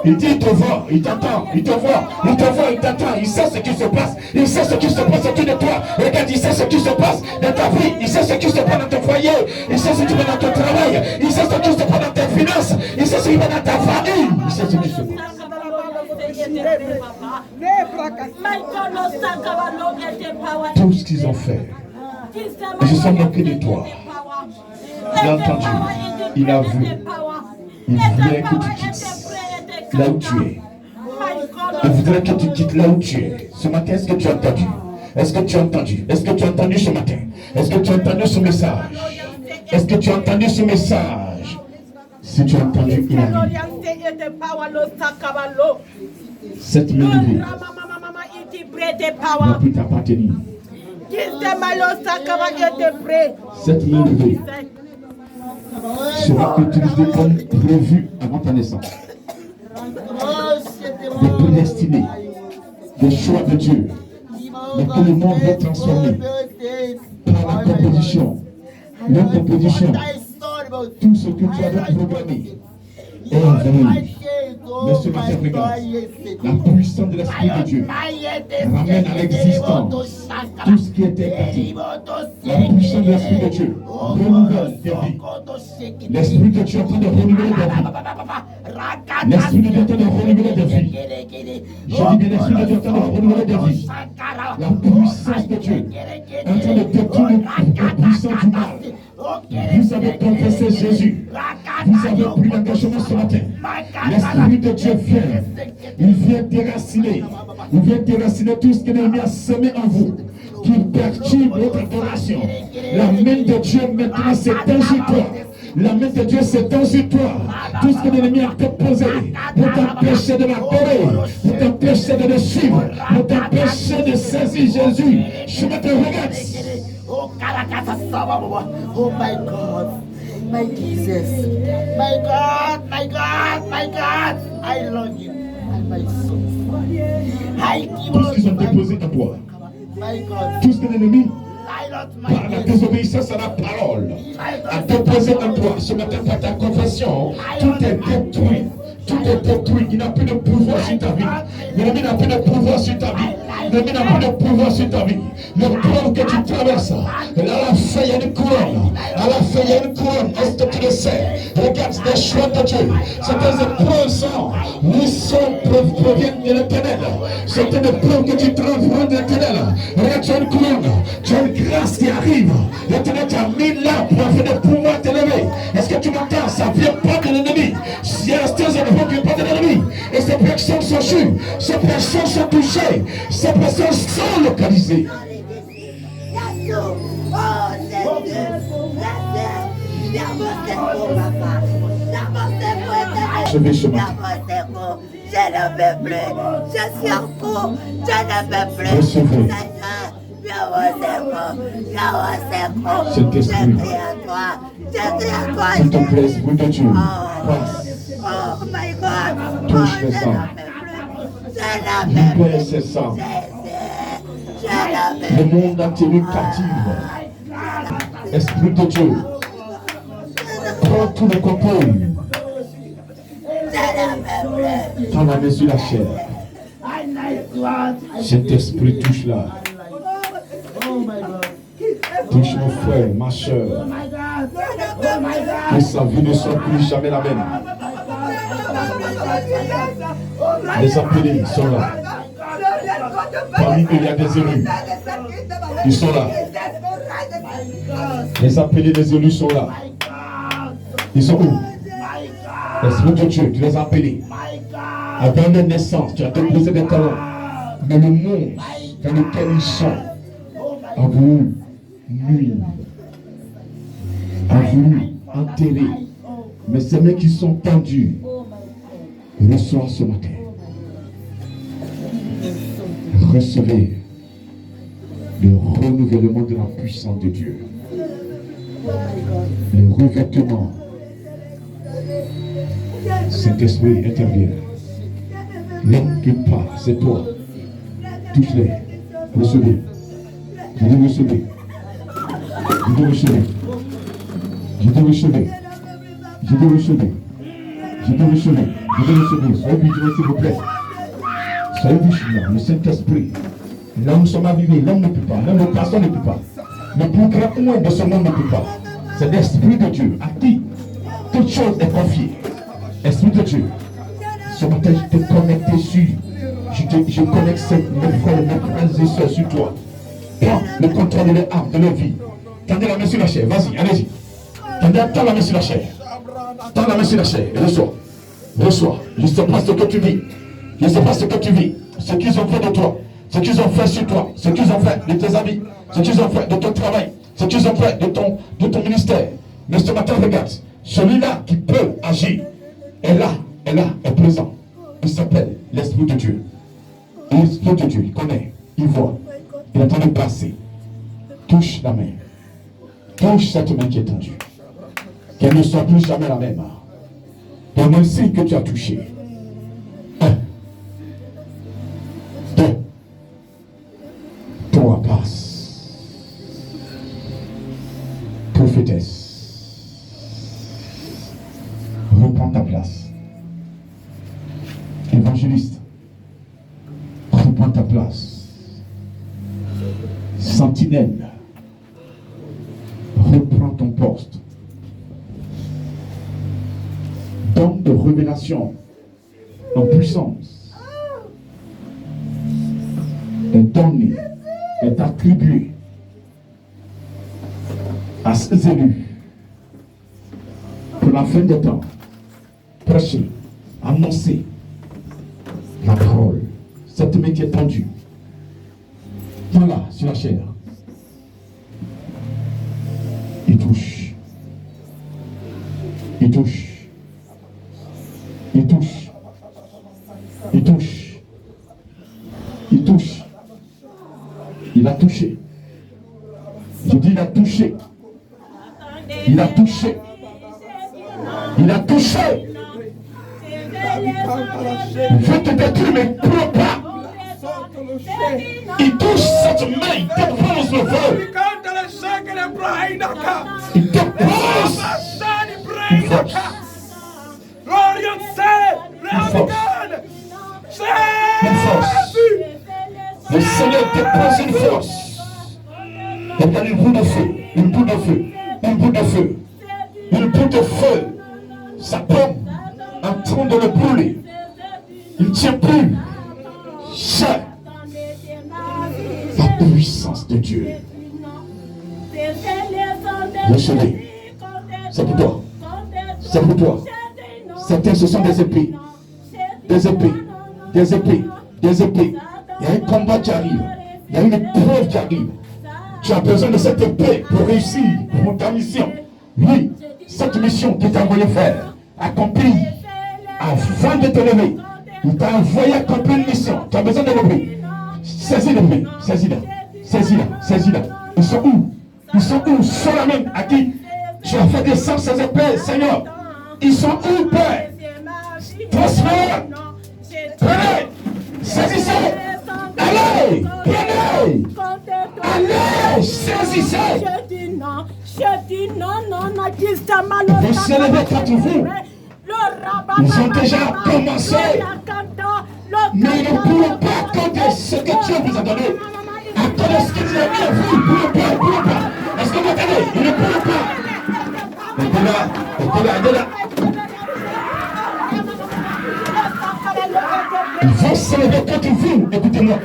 Il dit, il te voit, il t'entend, il te voit, il t'entend, il sait ce qui se passe, il sait ce qui se passe autour de toi. Regarde, il sait ce qui se passe dans ta vie, il sait ce qui se passe dans ton foyer, il sait ce qui se passe dans ton travail, il sait ce qui se passe dans tes finances, il sait ce qui se passe dans ta famille, il sait ce qui se passe. Tout ce qu'ils ont fait, se sont moqués de toi. Il a entendu, il a vu, il voulait que tu quittes là où tu es. Il voudrait que tu quittes là où tu es. Ce matin, est-ce que tu as entendu? Est-ce que tu as entendu? Est-ce que tu as entendu ce matin? Est-ce que tu as entendu ce message? Est-ce que tu as entendu ce message? Si tu as entendu, il arrive. Cette main levée va plus t'appartenir. Cette main levée sera utilisée comme prévu avant ta naissance. Des prédestinés, des choix de Dieu, mais que le monde va transformer par la composition. La composition, tout ce que tu avais programmé est venu. Mais ce matin, regarde, la puissance de l'Esprit de Dieu ramène à l'existence tout ce qui était caché. La puissance de l'Esprit de Dieu renouvelle des vies. L'Esprit de Dieu est en train de renouveler des vies. L'Esprit de Dieu est en train de renouveler des vies. Je dis bien, l'Esprit de Dieu est en train de renouveler des vies. La puissance de Dieu est en train de détruire la puissance du mal. Vous avez confessé Jésus. Vous avez pris l'engagement ce matin. L'Esprit de Dieu vient. Il vient déraciner. Il vient déraciner tout ce que l'ennemi a semé en vous, qui perturbe votre adoration. La main de Dieu maintenant s'étend sur toi. La main de Dieu s'étend sur toi. Tout ce que l'ennemi a proposé pour t'empêcher de l'adorer, pour t'empêcher de le suivre, pour t'empêcher de saisir Jésus. Je me te regarde. Oh my God, my Jesus, my God, my God, my God, I love you, my soul. Tout ce qu'ils ont déposé en toi, tout ce que l'ennemi, par la désobéissance à la parole, a déposé en toi, ce matin par ta confession, tout est détruit. Tout est détruit. Il n'a plus de pouvoir sur ta vie. L'ennemi n'a plus de pouvoir sur ta vie. L'ennemi n'a plus de pouvoir sur ta vie. Le preuve que tu traverses, à la fin, il y a une couronne. À la fin, il y a une couronne. Est-ce que tu le sais? Regarde les choix de Dieu. Certaines épreuves proviennent de l'éternel. Certaines épreuves que tu traverses de l'éternel. Regarde, tu as une couronne. Tu as une grâce qui arrive. L'éternel t'a mis là pour afin de pouvoir t'élever. Est-ce que tu m'entends? Ça ne vient pas de l'ennemi. Si ne vient pas de l'ennemi. Et ces personnes sont sûres. Ces personnes sont touchées. Ces personnes sont localisées. Je vais ce matin. Je ne veux plus. Je suis en cours. Je ne veux plus. Recevez. Cet esprit. S'il te plaît, Esprit de Dieu. Passe. Oh my God. Touche les sangs. Libère ces sangs. Le monde entier est captif. Esprit de Dieu. Prends tout le contrôle. Ton main sur la chair. Cet esprit touche là. Touche mon frère, ma soeur. Que sa vie ne soit plus jamais la même. Les appelés sont là. Parmi eux, il y a des élus. Ils sont là. Les appelés des élus sont là. Ils sont où? L'Esprit de Dieu, tu les as appelés. Avant leur naissance, tu as déposé des talents. Mais le monde dans lequel ils sont a voulu nuire, a voulu enterrer. Mais ces mains qui sont tendues, reçoivent ce matin. Recevez le renouvellement de la puissance de Dieu. Le revêtement. Cet esprit intervient. L'homme qui part, c'est toi. Touche-les. Recevez. Je dis recevez. Je dis recevez. Je dis recevez. Je dis recevez. Je dis recevez. Je dis recevez. Soyez vigilants, s'il vous plaît. Soyez vigilants. Le Saint-Esprit. Là où nous sommes arrivés, l'homme ne peut pas. Même le pasteur ne peut pas. Le plus grand moins de ce monde ne peut pas. C'est l'Esprit de Dieu à qui toute chose est confiée. Esprit de Dieu. Ce matin, je t'ai connecté sur. Je connecte mes frères et mes frères et sœurs sur toi. Prends le contrôle de leur âme, de leur vie. Tendez la main sur la chair. Vas-y, allez-y. Tends la main sur la chair. Tends la main sur la chair. Et reçois. Reçois. Je ne sais pas ce que tu vis. Je ne sais pas ce que tu vis. Ce qu'ils ont fait de toi. Ce qu'ils ont fait sur toi. Ce qu'ils ont fait de tes amis. Ce qu'ils ont fait de ton travail. Ce qu'ils ont fait de ton ministère. Mais ce matin, regarde. Celui-là qui peut agir est là, est présent. Il s'appelle l'Esprit de Dieu. L'Esprit de Dieu, il connaît, il voit. Il est en train de passer. Touche la main. Touche cette main qui est tendue. Qu'elle ne soit plus jamais la même. Donne le signe que tu as touché. 1, 2, 3, passe. Prophétesse. Reprends ta place. Évangéliste, reprends ta place. Sentinelle, reprends ton poste. Don de révélation en puissance est donné, est attribué à ses élus pour la fin des temps. Prêcher, annoncer la parole. Cette main qui est tendue. Voilà, sur la chair. Il touche. Il touche. Il touche. Il touche. Il touche. Il a touché. Je dis il a touché. Il a touché. Il a touché. Il veut te détruire, mais pleure pas. Il touche cette main, il te pose le feu. Il te pose une force. Une force. Le Seigneur te pose une force. Il y a une boule de feu, une boule de feu, une boule de feu, une boule de feu. Ça tombe en train de le brûler. Il ne tient plus. C'est la puissance de Dieu. Lâchez-les. C'est pour toi. C'est pour toi. Certains, ce sont des épées. Des épées. Des épées. Des épées. Il y a un combat qui arrive. Il y a une épreuve qui arrive. Tu as besoin de cette épée pour réussir pour ta mission. Oui, cette mission qui t'a envoyé faire, accomplie avant de te lever. Il t'a envoyé accomplir une mission. Tu as besoin de l'épée. Saisis l'épée. Saisis-la. Saisis-la. Saisis-la. Ils sont où? Ils sont où? Sur la main à qui tu as fait descendre ces épées, Seigneur. Ils sont où, Père? Transfère. Prenez. Saisissez. Allez. Prenez. Allez. Saisissez. Je dis non, qui ça m'a vous célébrez contre vous. Ils ont déjà commencé. Mais ils ne pourront pas compter ce que Dieu vous a donné. Attendez ce qu'il vous a mis à vous. Ils ne pourront pas. Est-ce que vous entendez? Ils ne pourront pas. Écoutez là. Ils vont célébrer contre vous. Écoutez-moi.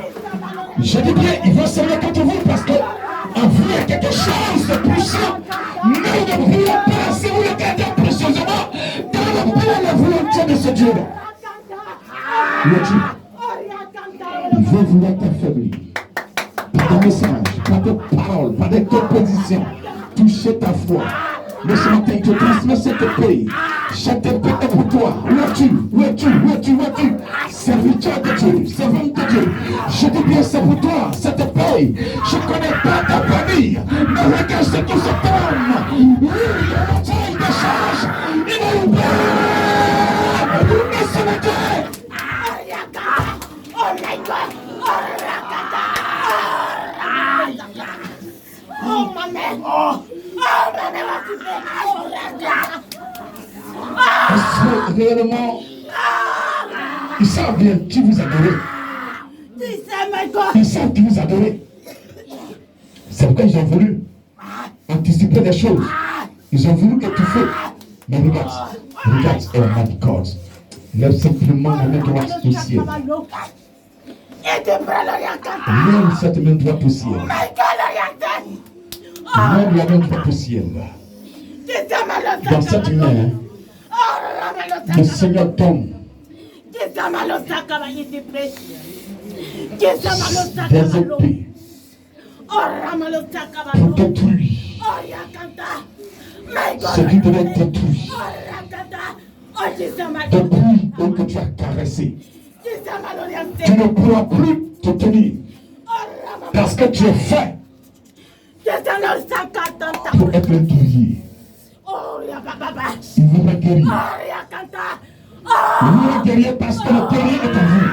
Je dis bien, ils vont célébrer contre vous parce que en vous, il y a quelque chose de puissant. Mais ne brûlez pas si vous le gardez précieusement dans la volonté de ce Dieu-là. Il veut vouloir t'affaiblir. Par des messages, par des paroles, par des compositions. Toucher ta foi. Mais ce matin, il te transmet cette épée. Cette épée est pour toi. Où es-tu? Serviteur de Dieu, servante de Dieu. Je dis bien, c'est pour toi, cette épée. Je ne connais pas ta famille, mais regarde ce qui se trame. Oui, il y a une bataille de charge. Il est ouvert. Mais ce matin. Oh, ma mère. Est-ce que réellement, ils savent bien qui vous adorez. Ils savent qui vous adorez. C'est pourquoi ils ont voulu anticiper des choses. Ils ont voulu étouffer. Mais regarde, oh my God. Lève simplement la main droite au ciel. Lève cette main droite au ciel. Lève la main droite au ciel. Dans cette main, le Seigneur donne des épées pour détruire ce qui devait être détruit. Depuis que tu as caressé, tu ne pourras plus te tenir parce que tu es fait pour être un guerrier. Il vous guérir. Vous guérir parce que le guerrier est en vous.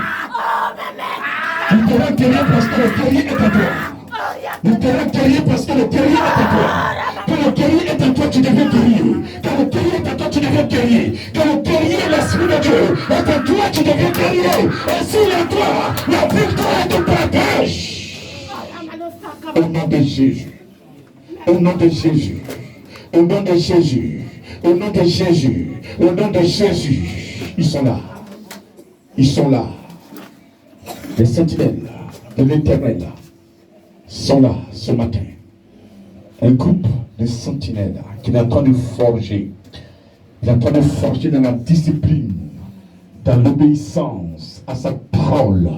Vous pourrez guérir parce que le guerrier est en toi. Vous pourrez guérir parce que le guerrier est en toi. Quand le guerrier est en toi, tu deviens guerrier. Quand le guerrier est en toi, tu deviens guerrier. Quand le guerrier, l'Esprit de Dieu, est en toi, tu deviens guerrier. Et s'il est en toi, la victoire est de partage. Au nom de Jésus. Au nom de Jésus. Au nom de Jésus. Au nom de Jésus. Au nom de Jésus. Ils sont là. Ils sont là. Les sentinelles de l'Éternel sont là ce matin. Un groupe de sentinelles qui est en train de forger. Il est en train de forger dans la discipline, dans l'obéissance à sa parole,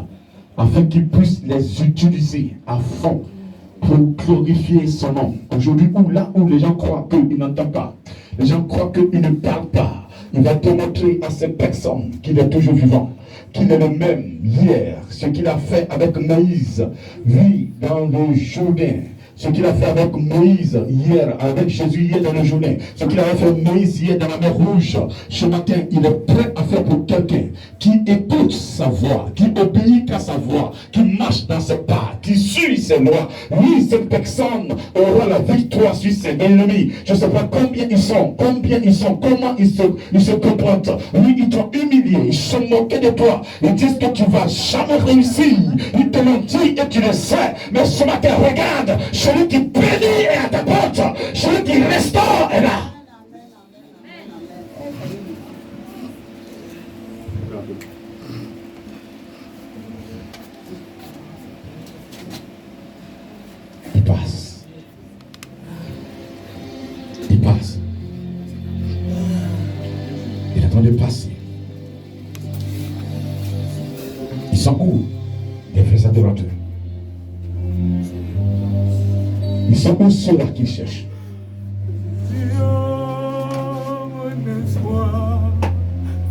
afin qu'il puisse les utiliser à fond pour glorifier son nom. Aujourd'hui, là où les gens croient qu'ils n'entendent pas, les gens croient qu'ils ne parlent pas, il va démontrer à ces personnes qu'il est toujours vivant, qu'il est le même hier. Ce qu'il a fait avec Moïse, lui, dans le Jourdain. Ce qu'il a fait avec Moïse hier, avec Jésus hier dans le Jourdain. Ce qu'il a fait avec Moïse hier dans la mer Rouge. Ce matin, il est prêt à faire pour quelqu'un qui écoute sa voix, qui obéit à sa voix, qui marche dans ses pas, qui suit ses lois. Oui, cette personne aura la victoire sur ses ennemis. Je ne sais pas combien ils sont, comment ils se comportent. Oui, ils t'ont humilié, ils se moqués de toi. Ils disent que tu ne vas jamais réussir. Ils te l'ont dit et tu le sais. Mais ce matin, regarde, celui qui bénit est à ta porte, celui qui restaure est là. Il passe. Il passe. Il est en train de passer. Ils sont où? Les frères adorateurs. Ils sont où ceux-là qui cherchent?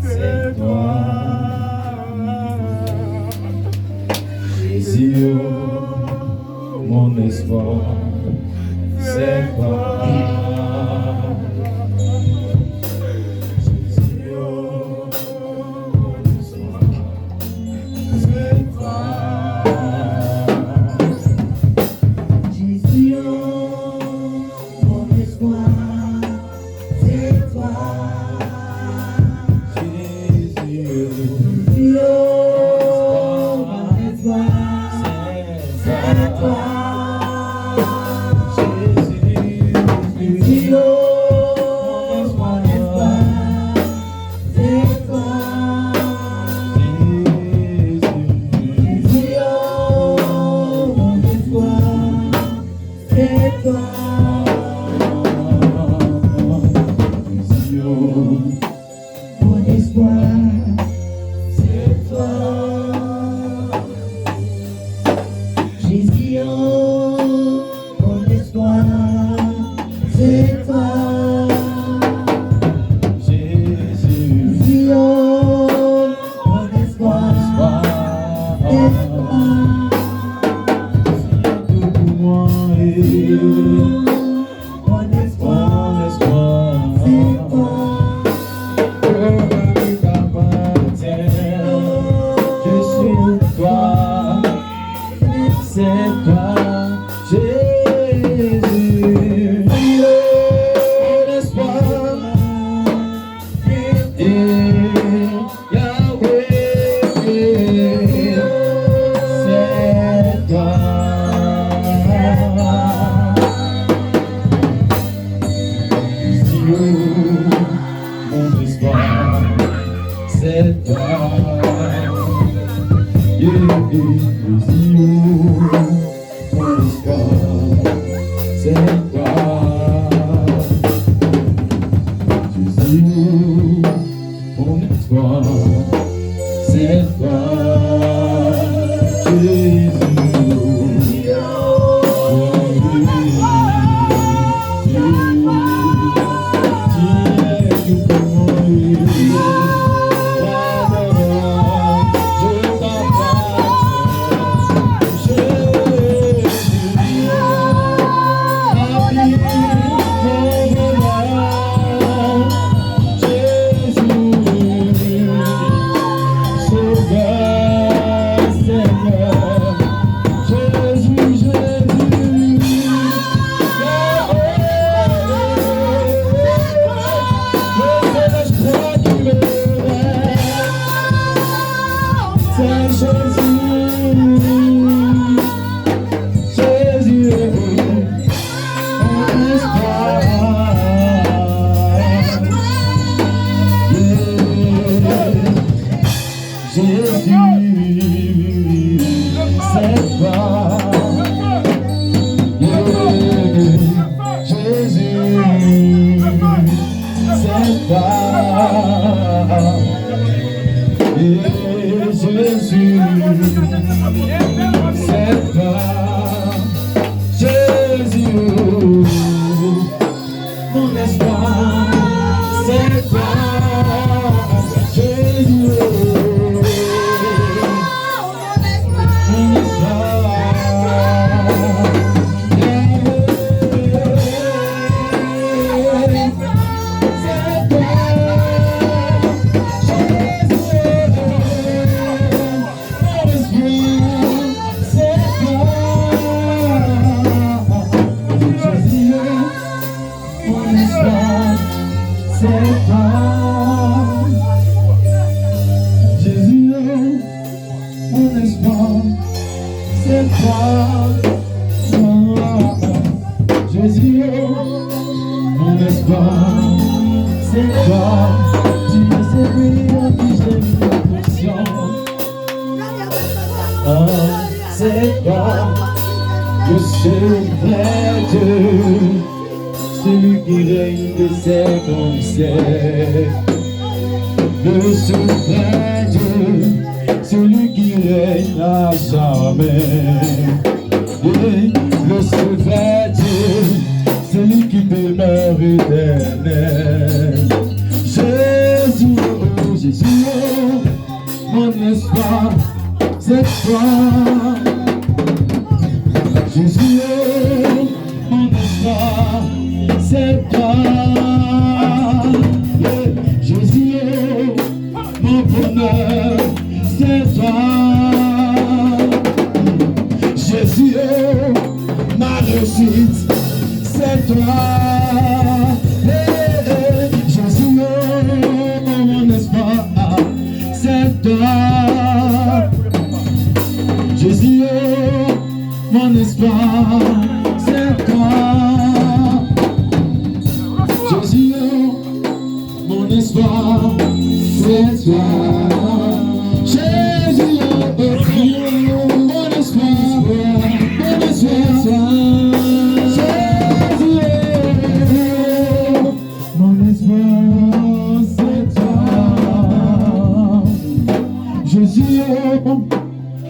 C'est toi, Jésus, mon espoir, c'est toi. C'est toi. espoir, c'est toi, Jésus.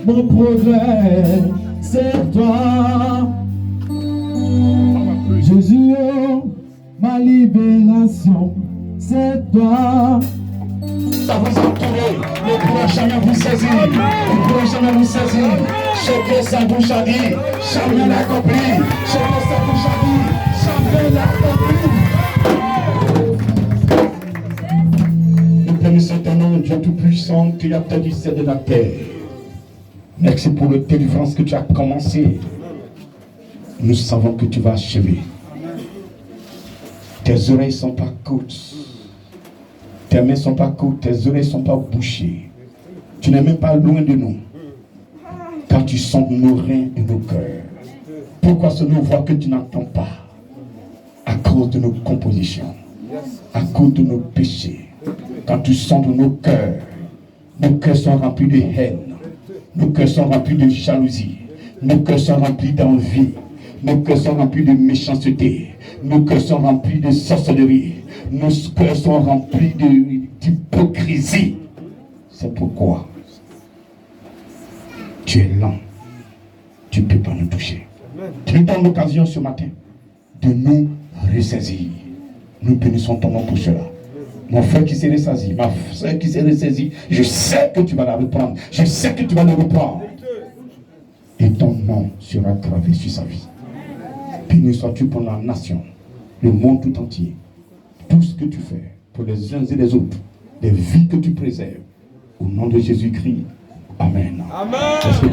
Mon progrès, c'est toi. Jésus, ma libération, c'est toi. Ça vous entoure, ne pourra jamais vous saisir, ne pourra jamais vous saisir. Ce que sa bouche a dit, jamais l'accompli. Ce que sa bouche a dit, jamais l'accompli. Nous bénissons ton nom, Dieu Tout-Puissant, Créateur du ciel et de la terre. Merci pour le délivrance que tu as commencé. Nous savons que tu vas achever. Tes oreilles ne sont pas courtes. Tes mains ne sont pas courtes. Tes oreilles ne sont pas bouchées. Tu n'es même pas loin de nous. Car tu sondes nos reins et nos cœurs. Pourquoi ce nos voix que tu n'entends pas? À cause de nos compositions. À cause de nos péchés. Quand tu sondes nos cœurs sont remplis de haine. Nos cœurs sont remplis de jalousie. Nos cœurs sont remplis d'envie. Nos cœurs sont remplis de méchanceté. Nos cœurs sont remplis de sorcellerie. nos cœurs sont remplis d'hypocrisie. C'est pourquoi tu es lent. Tu ne peux pas nous toucher. Tu nous donnes l'occasion ce matin de nous ressaisir. Nous bénissons ton nom pour cela. Mon frère qui s'est ressaisi, ma soeur qui s'est ressaisie, je sais que tu vas la reprendre. Je sais que tu vas le reprendre. Et ton nom sera gravé sur sa vie. Béni sois-tu pour la nation, le monde tout entier. Tout ce que tu fais pour les uns et les autres, les vies que tu préserves. Au nom de Jésus-Christ. Amen. Amen.